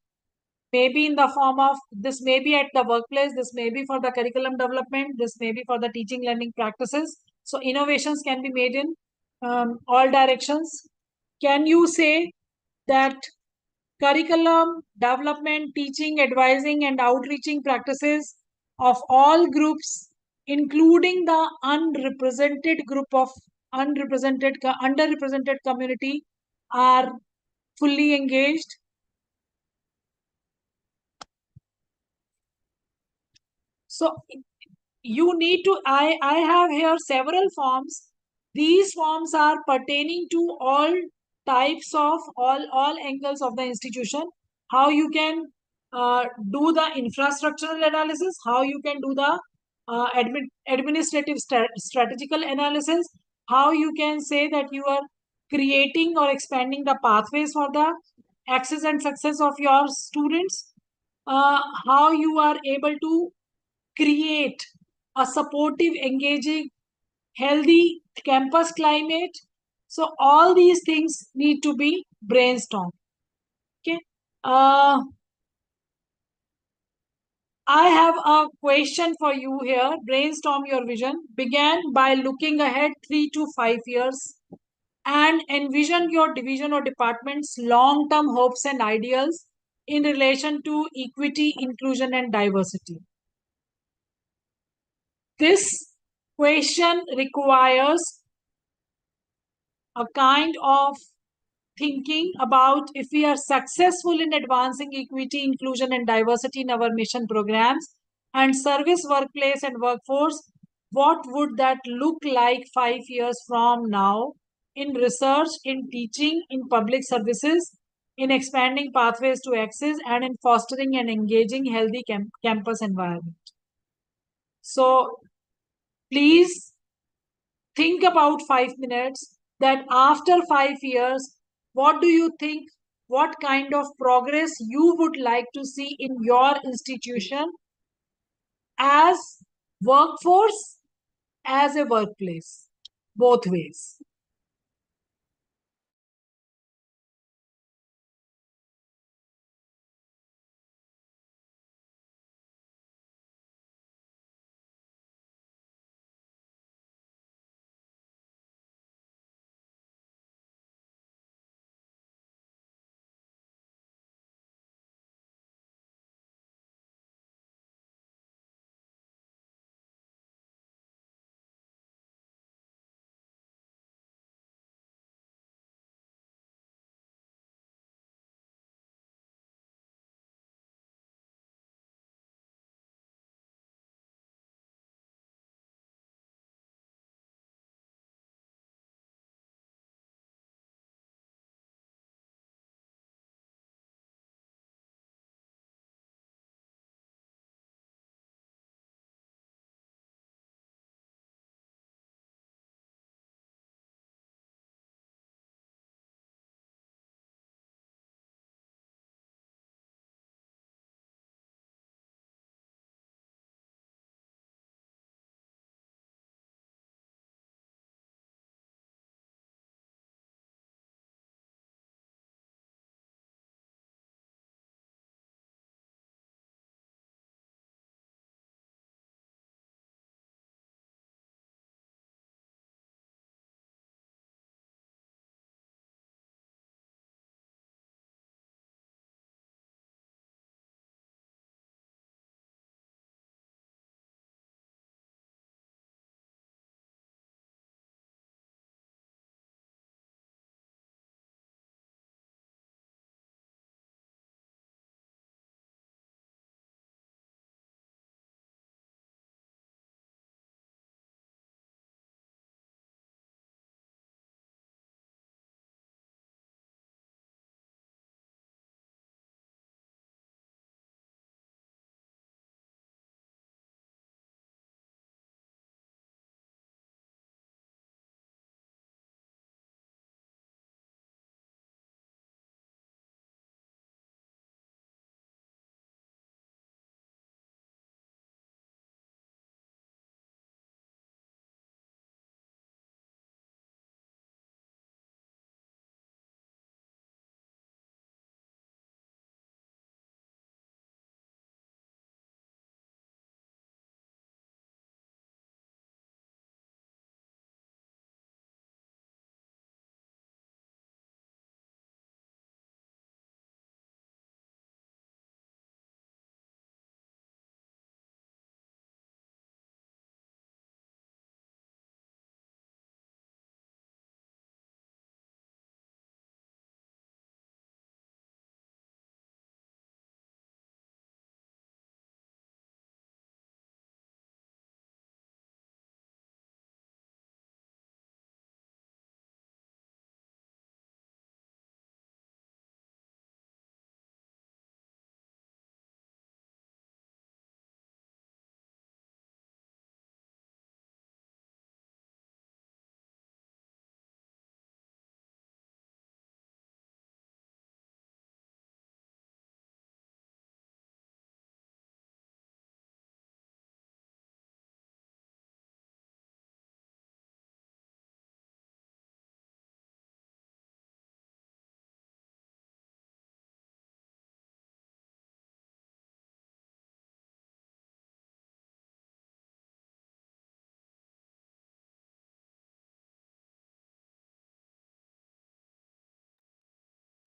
[SPEAKER 2] Maybe in the form of, this may be at the workplace, this may be for the curriculum development, this may be for the teaching learning practices. So innovations can be made in all directions. Can you say that curriculum development, teaching, advising, and outreaching practices of all groups, including the unrepresented group of underrepresented community, are fully engaged? So you need to, I have here several forms. These forms are pertaining to all types of all angles of the institution. How you can do the infrastructural analysis, how you can do the administrative strategical analysis, how you can say that you are creating or expanding the pathways for the access and success of your students, how you are able to create a supportive, engaging, healthy campus climate. So all these things need to be brainstormed. Okay. I have a question for you here. Brainstorm your vision. Begin by looking ahead 3 to 5 years and envision your division or department's long-term hopes and ideals in relation to equity, inclusion, and diversity. This question requires a kind of thinking about if we are successful in advancing equity, inclusion, and diversity in our mission programs and service workplace and workforce, what would that look like 5 years from now in research, in teaching, in public services, in expanding pathways to access, and in fostering and engaging healthy campus environment? So please think about 5 minutes that after 5 years, what do you think? What kind of progress you would like to see in your institution as workforce, as a workplace, both ways?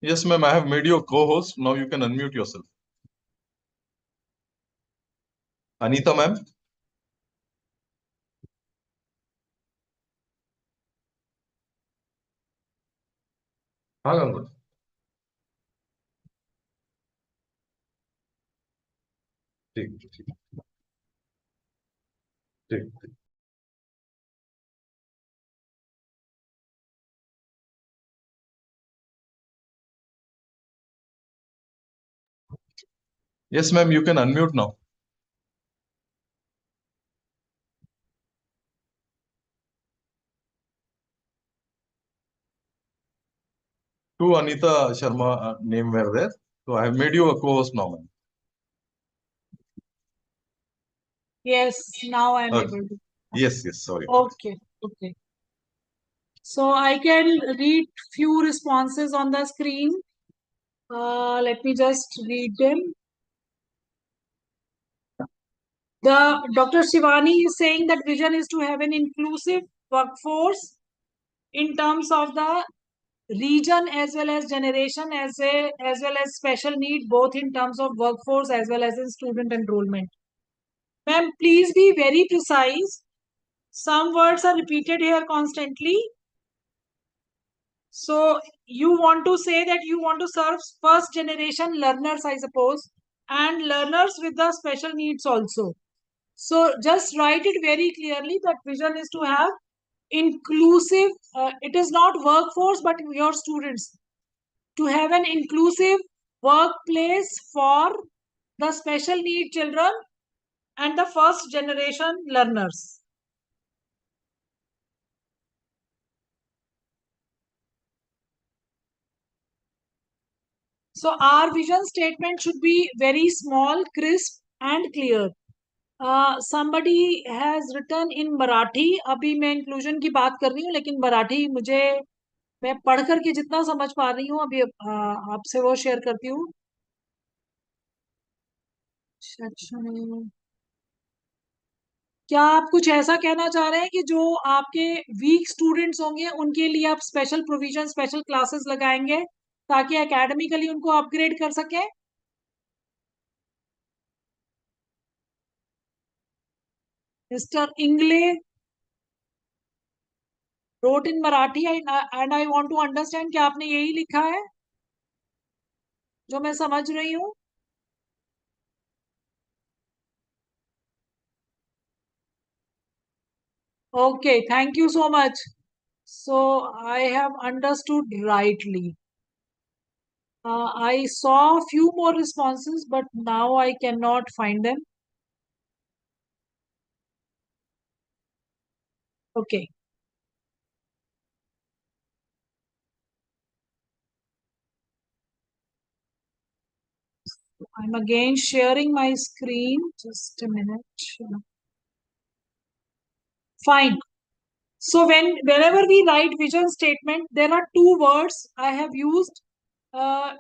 [SPEAKER 1] Yes, ma'am. I have made you a co-host. Now you can unmute yourself. Anita, ma'am. हाँ गंगा ठीक ठीक ठीक Yes, ma'am. You can unmute now. Two Anita Sharma name were there. So I have made you a co-host now, ma'am.
[SPEAKER 2] Yes, now I'm
[SPEAKER 1] Okay.
[SPEAKER 2] able to.
[SPEAKER 1] Yes, yes. Sorry.
[SPEAKER 2] Okay, okay. So I can read few responses on the screen. Let me just read them. The Dr. Shivani is saying that vision is to have an inclusive workforce in terms of the region as well as generation as well as special need, both in terms of workforce as well as in student enrollment. Ma'am, please be very precise. Some words are repeated here constantly. So you want to say that you want to serve first generation learners, I suppose, and learners with the special needs also. So just write it very clearly that vision is to have inclusive, it is not workforce, but your students, to have an inclusive workplace for the special need children and the first generation learners. So our vision statement should be very small, crisp and clear. Somebody has written in Marathi. अभी मैं inclusion की बात कर रही हूँ, लेकिन मराठी मुझे, मैं पढ़ करके जितना समझ पा रही हूँ अभी आपसे वो शेयर करती हूँ. क्या आप कुछ ऐसा कहना चाह रहे हैं कि जो आपके वीक स्टूडेंट्स होंगे उनके लिए आप स्पेशल प्रोविजन, स्पेशल क्लासेस लगाएंगे ताकि एकेडमिकली उनको अपग्रेड कर सकें? Mister Ingle wrote in Marathi and I want to understand, क्या आपने यही लिखा है जो मैं समझ रही हूँ? Okay, thank you so much. So I have understood rightly. I saw a few more responses, but now I cannot find them. Okay. I'm again sharing my screen. Just a minute. Fine. So whenever we write vision statement, there are two words I have used,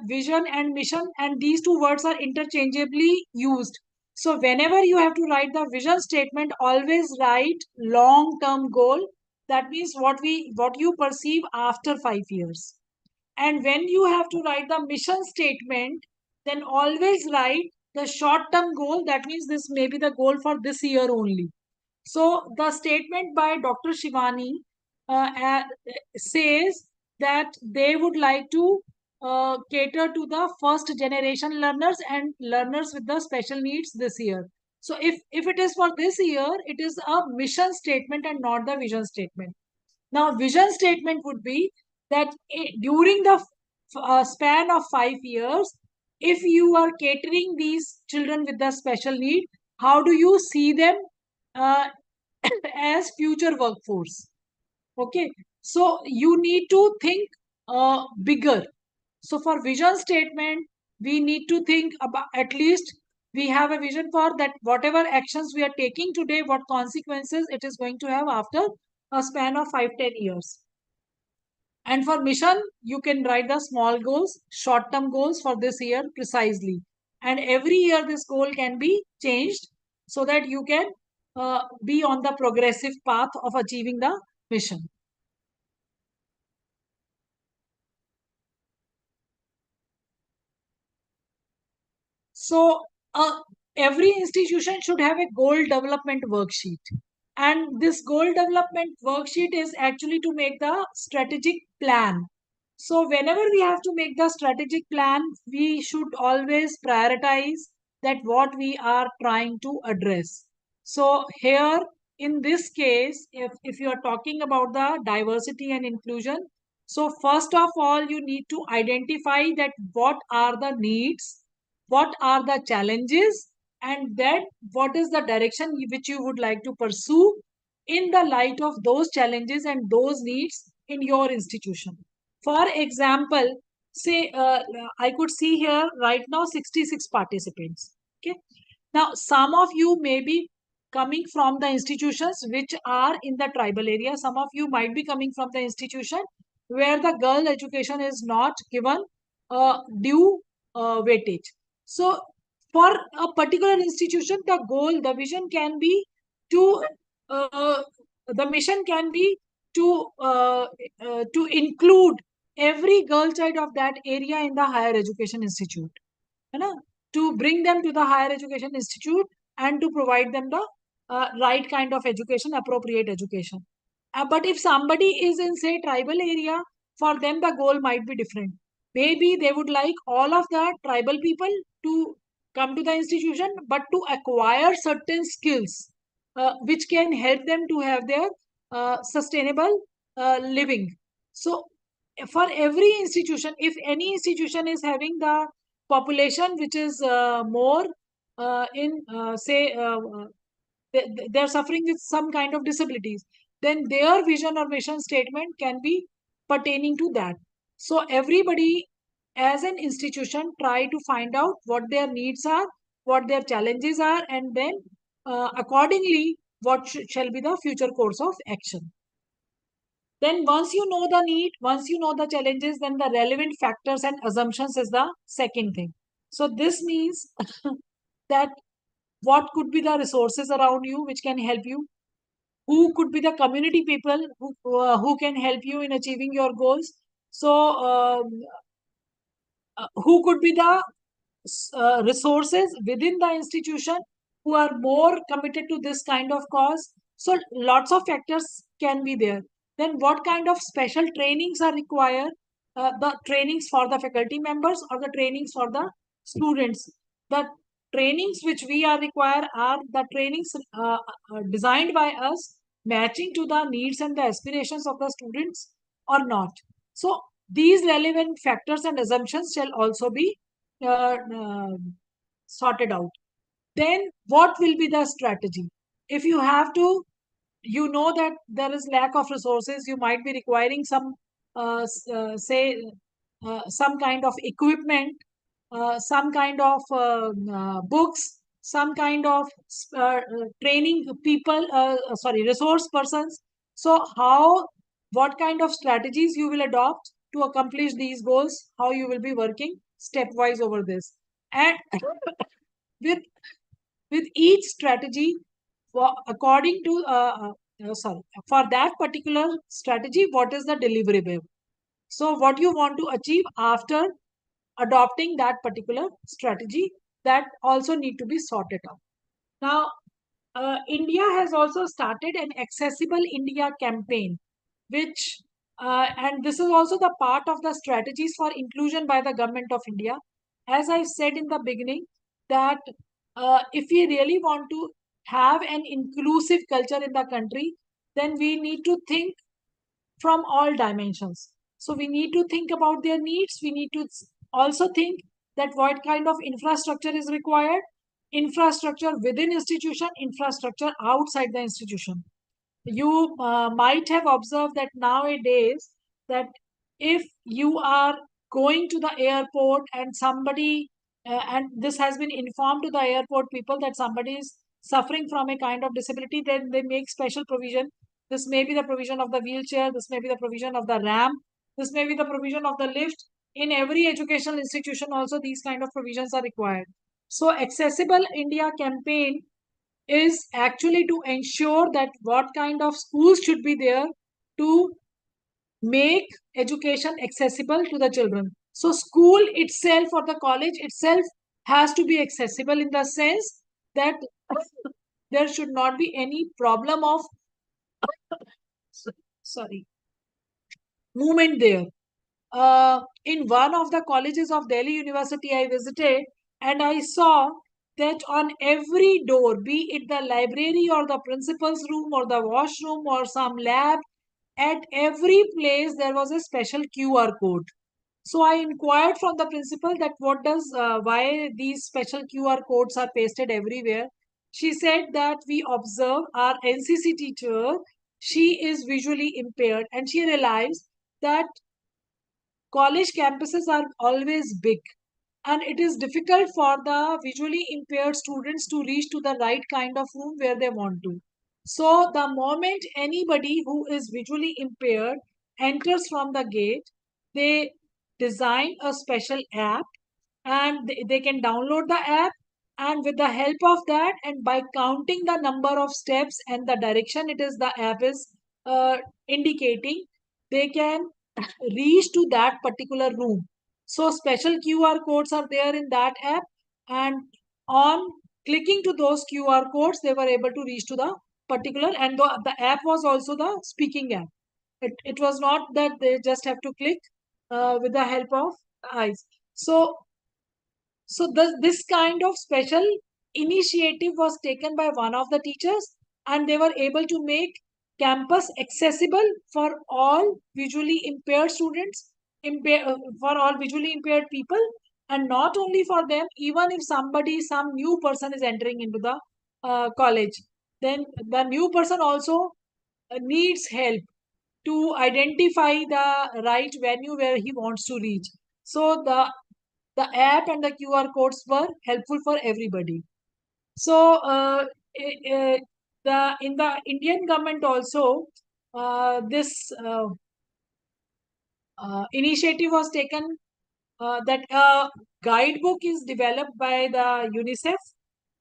[SPEAKER 2] vision and mission, and these two words are interchangeably used. So whenever you have to write the vision statement, always write long-term goal. That means what you perceive after 5 years. And when you have to write the mission statement, then always write the short-term goal. That means this may be the goal for this year only. So the statement by Dr. Shivani says that they would like to cater to the first generation learners and learners with the special needs this year. So if it is for this year, it is a mission statement and not the vision statement. Now, vision statement would be that during the span of 5 years, if you are catering these children with the special need, how do you see them uh, as future workforce? Okay, so you need to think bigger. So for vision statement, we need to think about, at least we have a vision for that whatever actions we are taking today, what consequences it is going to have after a span of 5-10 years. And for mission, you can write the small goals, short-term goals for this year precisely. And every year this goal can be changed so that you can be on the progressive path of achieving the mission. So every institution should have a goal development worksheet. And this goal development worksheet is actually to make the strategic plan. So whenever we have to make the strategic plan, we should always prioritize that what we are trying to address. So here in this case, if you are talking about the diversity and inclusion, so first of all, you need to identify that what are the needs, what are the challenges, and that what is the direction which you would like to pursue in the light of those challenges and those needs in your institution. For example, say I could see here right now 66 participants. Okay. Now, some of you may be coming from the institutions which are in the tribal area. Some of you might be coming from the institution where the girl education is not given due weightage. So, for a particular institution, the goal, the vision can be to, the mission can be to include every girl child of that area in the higher education institute. है ना? To bring them to the higher education institute and to provide them the right kind of education, appropriate education. But if somebody is in, say, tribal area, for them the goal might be different. Maybe they would like all of the tribal people to come to the institution, but to acquire certain skills which can help them to have their sustainable living. So, for every institution, if any institution is having the population which is more in, say, they're suffering with some kind of disabilities, then their vision or mission statement can be pertaining to that. So everybody as an institution try to find out what their needs are, what their challenges are, and then accordingly what shall be the future course of action. Then once you know the need, once you know the challenges, then the relevant factors and assumptions is the second thing. So this means that what could be the resources around you which can help you, who could be the community people who can help you in achieving your goals. So who could be the resources within the institution who are more committed to this kind of cause. So lots of factors can be there. Then what kind of special trainings are required? The trainings for the faculty members or the trainings for the students. The trainings which we are required are the trainings designed by us, matching to the needs and the aspirations of the students or not. So these relevant factors and assumptions shall also be sorted out. Then what will be the strategy? If you have to, you know that there is lack of resources, you might be requiring some, say, some kind of equipment, some kind of books, some kind of training people, sorry, resource persons. So what kind of strategies you will adopt to accomplish these goals, how you will be working stepwise over this. And with with each strategy, according to sorry, for that particular strategy, what is the deliverable? So what you want to achieve after adopting that particular strategy, that also need to be sorted out. Now, India has also started an Accessible India campaign, which and this is also the part of the strategies for inclusion by the government of India. As I said in the beginning, that if we really want to have an inclusive culture in the country, then we need to think from all dimensions. So we need to think about their needs. We need to also think that what kind of infrastructure is required, infrastructure within institution, infrastructure outside the institution. You might have observed that nowadays, that if you are going to the airport and somebody, and this has been informed to the airport people that somebody is suffering from a kind of disability, then they make special provision. This may be the provision of the wheelchair, this may be the provision of the ramp, this may be the provision of the lift. In every educational institution also these kind of provisions are required. So Accessible India campaign is actually to ensure that what kind of schools should be there to make education accessible to the children. So school itself or the college itself has to be accessible in the sense that there should not be any problem of sorry movement there. In one of the colleges of Delhi University I visited, and I saw that on every door, be it the library or the principal's room or the washroom or some lab, at every place there was a special QR code. So I inquired from the principal that why these special QR codes are pasted everywhere. She said that we observe our NCC teacher, she is visually impaired, and she realized that college campuses are always big, and it is difficult for the visually impaired students to reach to the right kind of room where they want to. So the moment anybody who is visually impaired enters from the gate, they design a special app, and they can download the app, and with the help of that and by counting the number of steps and the direction it is the app is indicating, they can reach to that particular room. So special QR codes are there in that app, and on clicking to those QR codes, they were able to reach to the particular, and the app was also the speaking app. It was not that they just have to click with the help of eyes. So this kind of special initiative was taken by one of the teachers, and they were able to make campus accessible for all visually impaired students, for all visually impaired people, and not only for them, even if some new person is entering into the college, then the new person also needs help to identify the right venue where he wants to reach. So the app and the QR codes were helpful for everybody. So the in the Indian government also this initiative was taken that a guidebook is developed by the UNICEF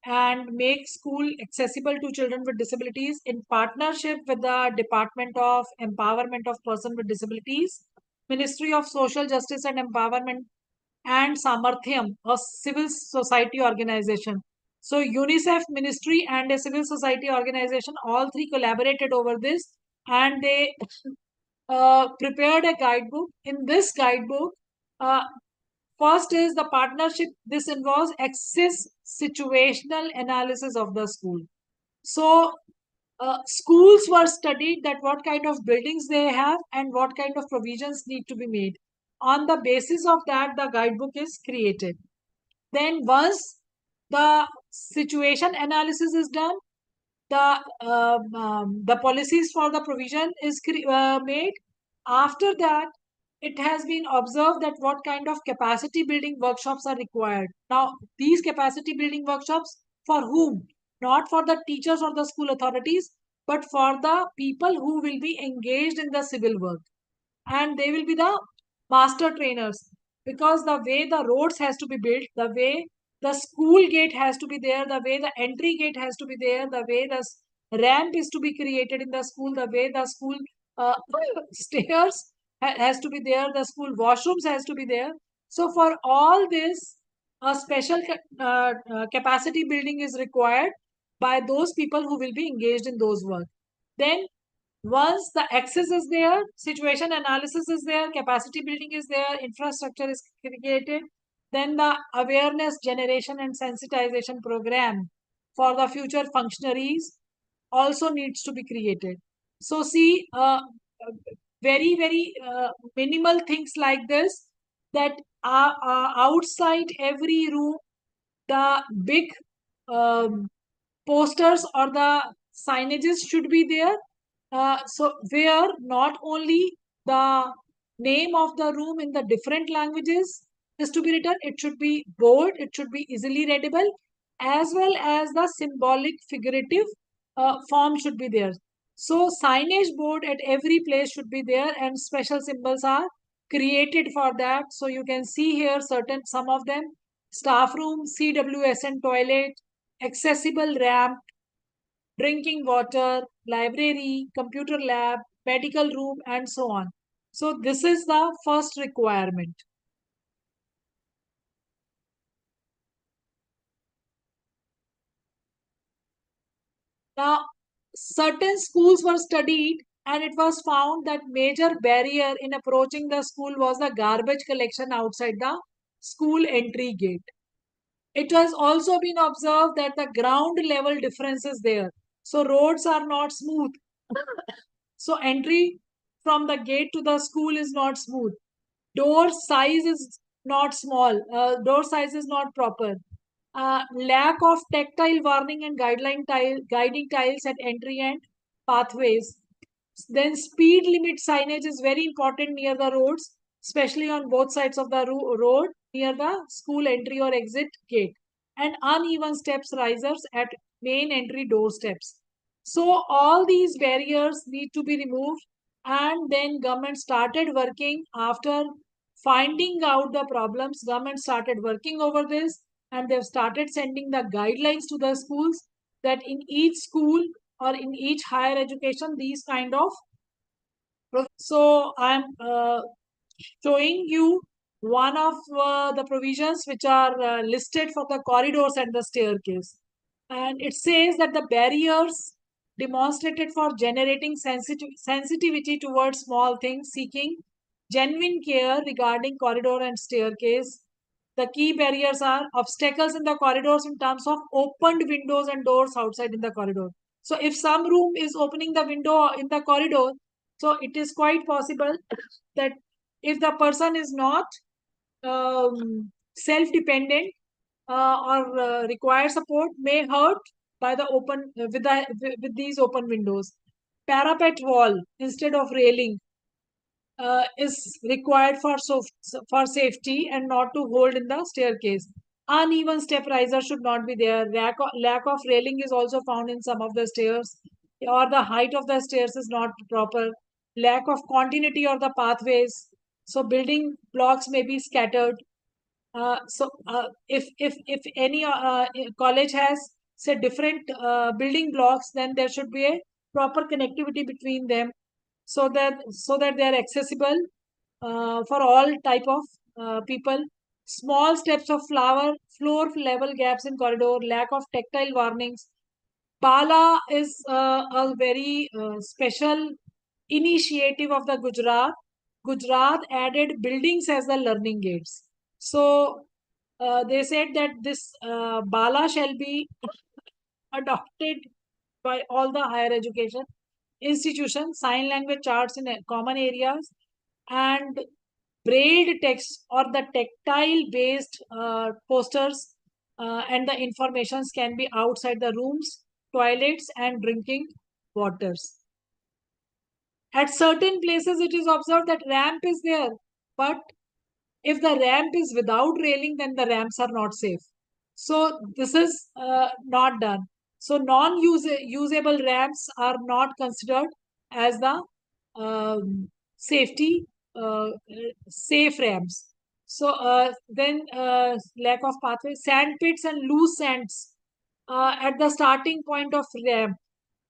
[SPEAKER 2] and make school accessible to children with disabilities in partnership with the Department of Empowerment of Person with Disabilities, Ministry of Social Justice and Empowerment, and Samarthyam, a civil society organization. So UNICEF, ministry, and a civil society organization, all three collaborated over this, and they prepared a guidebook. In this guidebook, uh, first is the partnership. This involves access situational analysis of the school. So schools were studied that what kind of buildings they have and what kind of provisions need to be made. On the basis of that, the guidebook is created. Then once the situation analysis is done, the policies for the provision is made. After that, it has been observed that what kind of capacity building workshops are required. Now, these capacity building workshops for whom? Not for the teachers or the school authorities, but for the people who will be engaged in the civil work, and they will be the master trainers, because the way the roads has to be built, the way the school gate has to be there, the way the entry gate has to be there, the way the ramp is to be created in the school, the way the school uh, stairs has to be there, the school washrooms has to be there. So for all this, a special capacity building is required by those people who will be engaged in those work. Then once the access is there, situation analysis is there, capacity building is there, infrastructure is created, then the awareness generation and sensitization program for the future functionaries also needs to be created. So see, very minimal things like this, that are outside every room, the big um, posters or the signages should be there. So where not only the name of the room in the different languages is to be written, it should be bold, it should be easily readable, as well as the symbolic figurative form should be there. So signage board at every place should be there, and special symbols are created for that. So you can see here some of them: staff room, CWSN toilet, accessible ramp, drinking water, library, computer lab, medical room, and so on. So this is the first requirement. Now, certain schools were studied, and it was found that major barrier in approaching the school was the garbage collection outside the school entry gate. It has also been observed that the ground level difference is there. So roads are not smooth. So entry from the gate to the school is not smooth. Door size is not small. Door size is not proper. Lack of tactile warning and guiding tiles at entry and pathways. Then speed limit signage is very important near the roads, especially on both sides of the road near the school entry or exit gate. And uneven steps risers at main entry door steps. So all these barriers need to be removed, and then government started working after finding out the problems. Government started working over this, and they've started sending the guidelines to the schools that in each school or in each higher education these kind of. So I'm showing you one of the provisions which are listed for the corridors and the staircase. And it says that the barriers demonstrated for generating sensitivity towards small things, seeking genuine care regarding corridor and staircase. The key barriers are obstacles in the corridors in terms of opened windows and doors outside in the corridor. So if some room is opening the window in the corridor, so it is quite possible that if the person is not self-dependent or require support, may hurt by the open with these open windows. Parapet wall instead of railing is required for safety and not to hold in the staircase. Uneven step riser should not be there. Lack of railing is also found in some of the stairs, or the height of the stairs is not proper. Lack of continuity of the pathways. So building blocks may be scattered. If any college has say different building blocks, then there should be a proper connectivity between them, so that they are accessible for all type of people. Small steps of floor level gaps in corridor, lack of tactile warnings. Bala is a very special initiative of the Gujarat. Gujarat added buildings as the learning gates. So they said that this Bala shall be adopted by all the higher education institutions, sign language charts in common areas, and braille text or the tactile based posters and the informations can be outside the rooms, toilets, and drinking waters. At certain places, it is observed that ramp is there, but if the ramp is without railing, then the ramps are not safe. So this is not done. So non-usable ramps are not considered as the safety safe ramps. So then lack of pathway, sand pits and loose sands at the starting point of ramp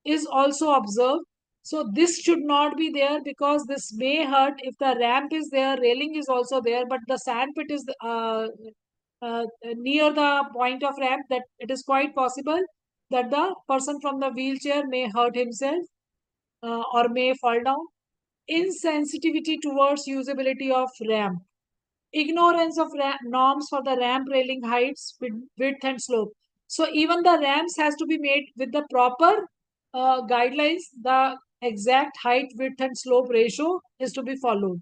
[SPEAKER 2] is also observed. So this should not be there because this may hurt. If the ramp is there, railing is also there, but the sand pit is near the point of ramp, that it is quite possible that the person from the wheelchair may hurt himself or may fall down. Insensitivity towards usability of ramp. Ignorance of norms for the ramp railing heights, width and slope. So even the ramps has to be made with the proper guidelines. The exact height, width and slope ratio is to be followed.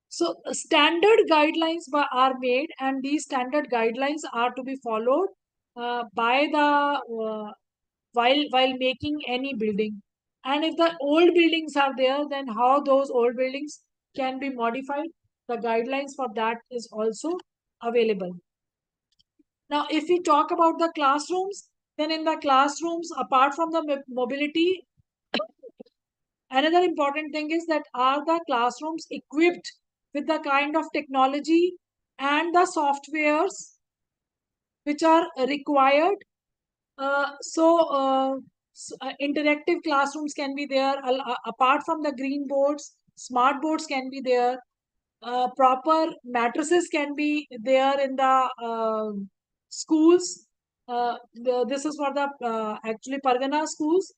[SPEAKER 2] So standard guidelines are made, and these standard guidelines are to be followed by the while making any building. And if the old buildings are there, then how those old buildings can be modified, the guidelines for that is also available. Now, if we talk about the classrooms, then in the classrooms, apart from the mobility, another important thing is that are the classrooms equipped with the kind of technology and the softwares which are required. Interactive classrooms can be there. Apart from the green boards, smart boards can be there. Proper mattresses can be there in the schools. This is for the actually Pargana schools.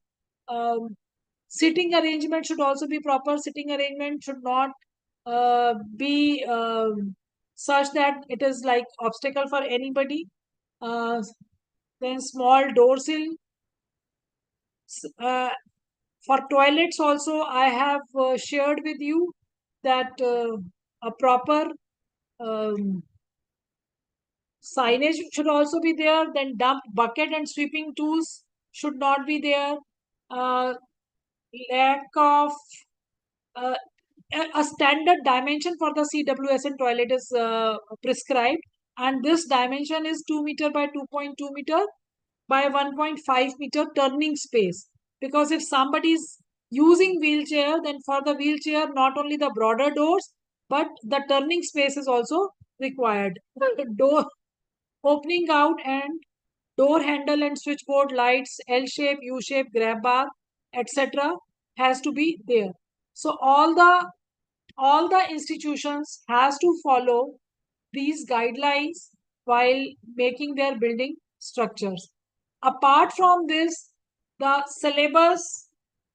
[SPEAKER 2] Sitting arrangement should also be proper. Sitting arrangement should not be such that it is like obstacle for anybody. Then small door sill. For toilets also, I have shared with you that a proper um, signage should also be there. Then dump bucket and sweeping tools should not be there. Uh, Lack of uh, a standard dimension for the CWSN toilet is prescribed, and this dimension is 2 meter by 2.2 meter by 1.5 meter turning space. Because if somebody is using wheelchair, then for the wheelchair, not only the broader doors, but the turning space is also required. The door opening out and door handle and switchboard lights, L shape, U shape, grab bar, etc. has to be there. So all the institutions has to follow these guidelines while making their building structures. Apart from this, the syllabus,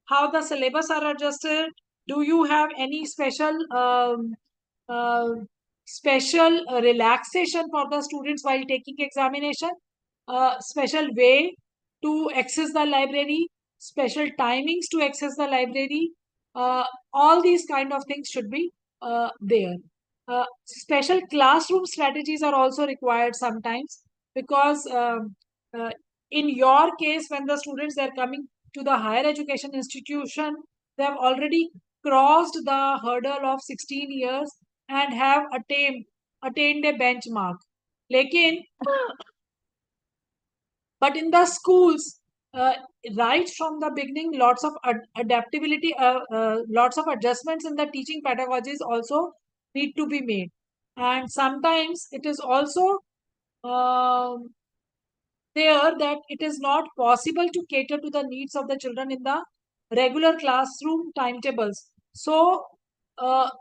[SPEAKER 2] how the syllabus are adjusted, do you have any uh, special relaxation for the students while taking examination, special way to access the library, special timings to access the library, uh, all these kind of things should be there. Special classroom strategies are also required sometimes, because uh, in your case, when the students are coming to the higher education institution, they have already crossed the hurdle of 16 years and have attained a benchmark. Lekin, but in the schools, uh, right from the beginning, lots of adaptability, lots of adjustments in the teaching pedagogies also need to be made. And sometimes it is also um there that it is not possible to cater to the needs of the children in the regular classroom timetables. So,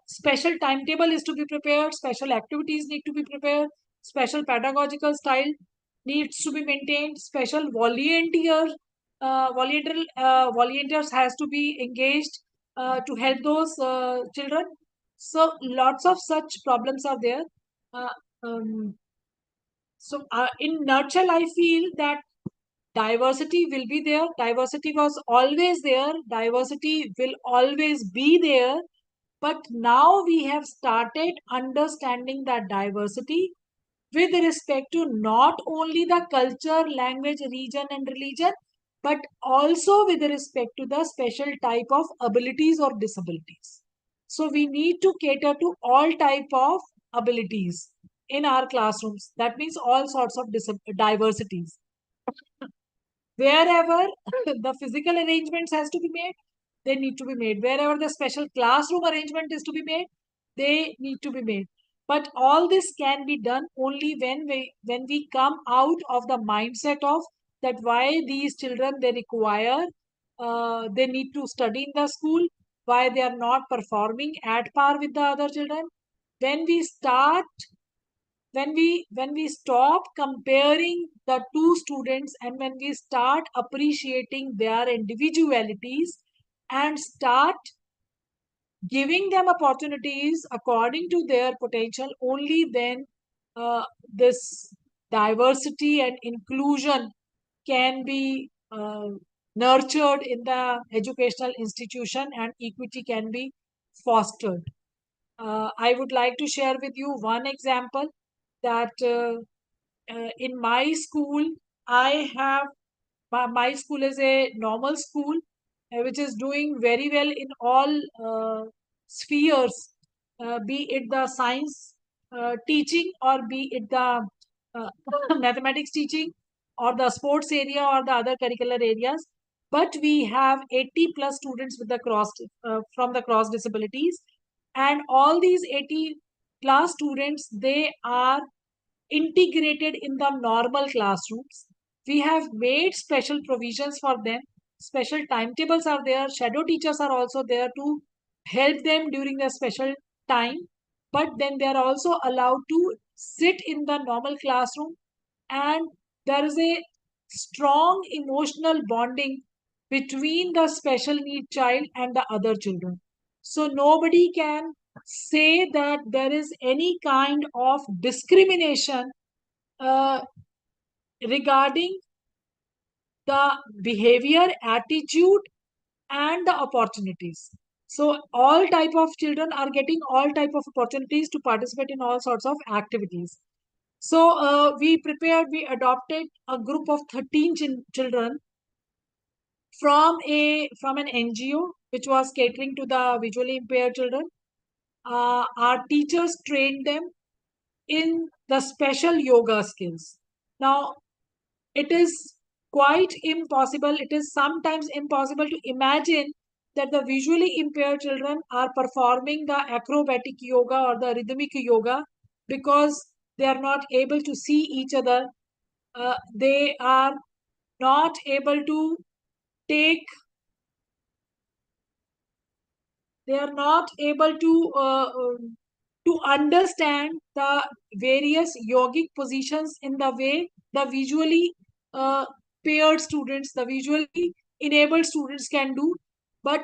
[SPEAKER 2] special timetable is to be prepared, special activities need to be prepared, special pedagogical style needs to be maintained, special volunteers has to be engaged to help those children. So, lots of such problems are there. Uh, um, in nutshell, I feel that diversity will be there. Diversity was always there. Diversity will always be there. But now we have started understanding that diversity with respect to not only the culture, language, region, and religion, but also with respect to the special type of abilities or disabilities. So we need to cater to all type of abilities in our classrooms. That means all sorts of diversities. Wherever the physical arrangements has to be made, they need to be made. Wherever the special classroom arrangement is to be made, they need to be made. But all this can be done only when we come out of the mindset of that why these children they require, they need to study in the school, why they are not performing at par with the other children. When we start when we stop comparing the two students, and when we start appreciating their individualities and start giving them opportunities according to their potential, only then this diversity and inclusion can be nurtured in the educational institution and equity can be fostered. I would like to share with you one example that in my school, I have my school is a normal school which is doing very well in all spheres, be it the science teaching or be it the uh, mathematics teaching or the sports area or the other curricular areas. But we have 80 plus students with the cross from the cross disabilities, and all these 80 plus students they are integrated in the normal classrooms. We have made special provisions for them. Special timetables are there. Shadow teachers are also there to help them during the special time. But then they are also allowed to sit in the normal classroom and there is a strong emotional bonding between the special need child and the other children. So nobody can say that there is any kind of discrimination uh, regarding the behavior, attitude, and the opportunities. So all type of children are getting all type of opportunities to participate in all sorts of activities. So we adopted a group of 13 children from an NGO which was catering to the visually impaired children. Our teachers trained them in the special yoga skills. Now, it is quite impossible, it is sometimes impossible to imagine that the visually impaired children are performing the acrobatic yoga or the rhythmic yoga because they are not able to see each other. They are not able to take, they are not able to understand the various yogic positions in the way the visually uh, paired students, the visually enabled students can do. But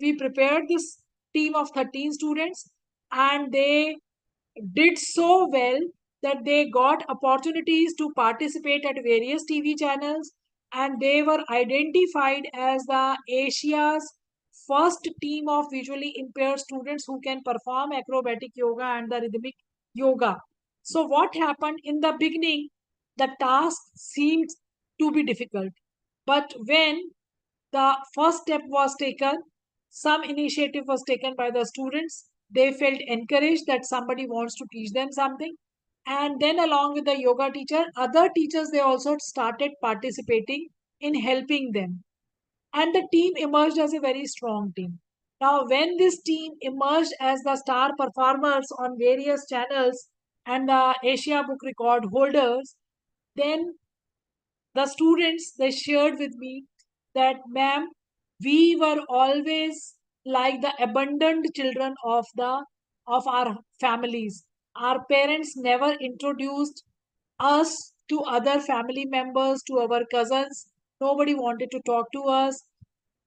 [SPEAKER 2] we prepared this team of 13 students, and they did so well that they got opportunities to participate at various TV channels, and they were identified as the Asia's first team of visually impaired students who can perform acrobatic yoga and the rhythmic yoga. So what happened in the beginning, the task seemed to be difficult, but when the first step was taken, some initiative was taken by the students. They felt encouraged that somebody wants to teach them something. And then along with the yoga teacher, other teachers, they also started participating in helping them. And the team emerged as a very strong team. Now, when this team emerged as the star performers on various channels and the Asia Book Record holders, then the students, they shared with me that, ma'am, we were always like the abandoned children of our families. Our parents never introduced us to other family members, to our cousins. Nobody wanted to talk to us.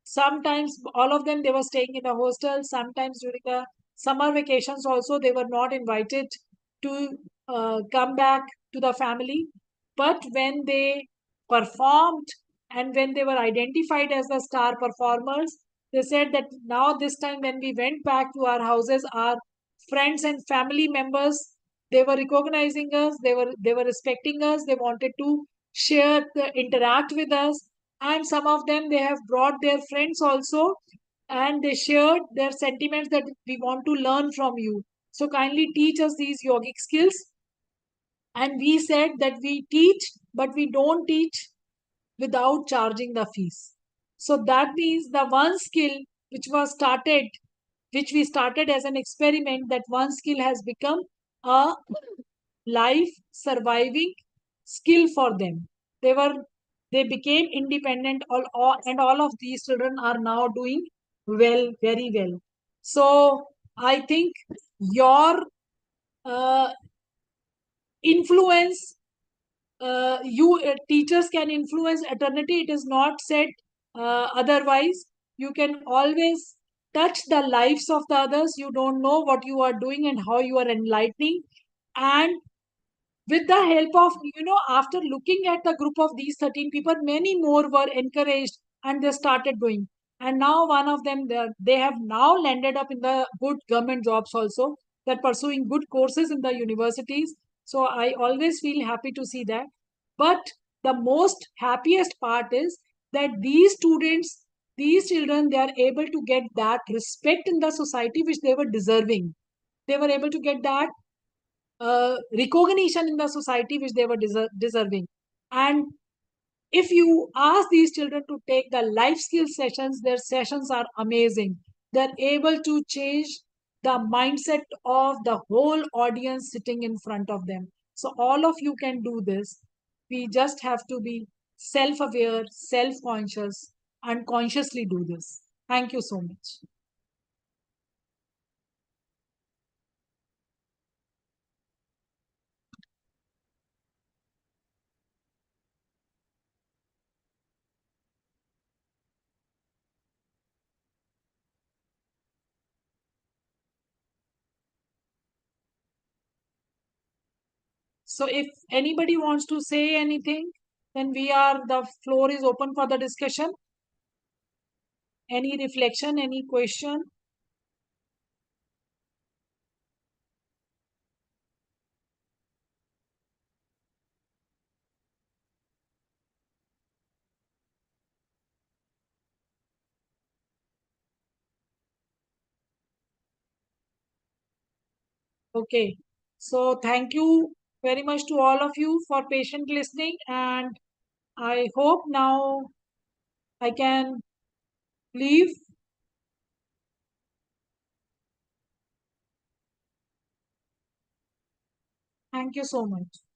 [SPEAKER 2] Sometimes all of them, they were staying in a hostel. Sometimes during the summer vacations also, they were not invited to come back to the family. But when they performed and when they were identified as the star performers, they said that now this time when we went back to our houses, our friends and family members, they were recognizing us, they were respecting us, they wanted to share, interact with us, and some of them, they have brought their friends also, and they shared their sentiments that we want to learn from you, so kindly teach us these yogic skills. And we said that we teach, but we don't teach without charging the fees. So that means the one skill which was started, which we started as an experiment, that one skill has become a life surviving skill for them. They became independent, and all of these children are now doing well, very well. So I think your uh, influence, you teachers can influence eternity. It is not said otherwise. You can always touch the lives of the others. You don't know what you are doing and how you are enlightening. And with the help of, after looking at the group of these 13 people, many more were encouraged and they started doing. And now one of them, they have now landed up in the good government jobs also. They're pursuing good courses in the universities. So I always feel happy to see that. But the most happiest part is that these students, these children, they are able to get that respect in the society which they were deserving. They were able to get that recognition in the society which they were deserving. And if you ask these children to take the life skill sessions, their sessions are amazing. They're able to change the mindset of the whole audience sitting in front of them. So all of you can do this. We just have to be self-aware, self-conscious, and consciously do this. Thank you so much. So if anybody wants to say anything, then the floor is open for the discussion. Any reflection, any question? Okay. So thank you very much to all of you for patient listening, and I hope now I can leave. Thank you so much.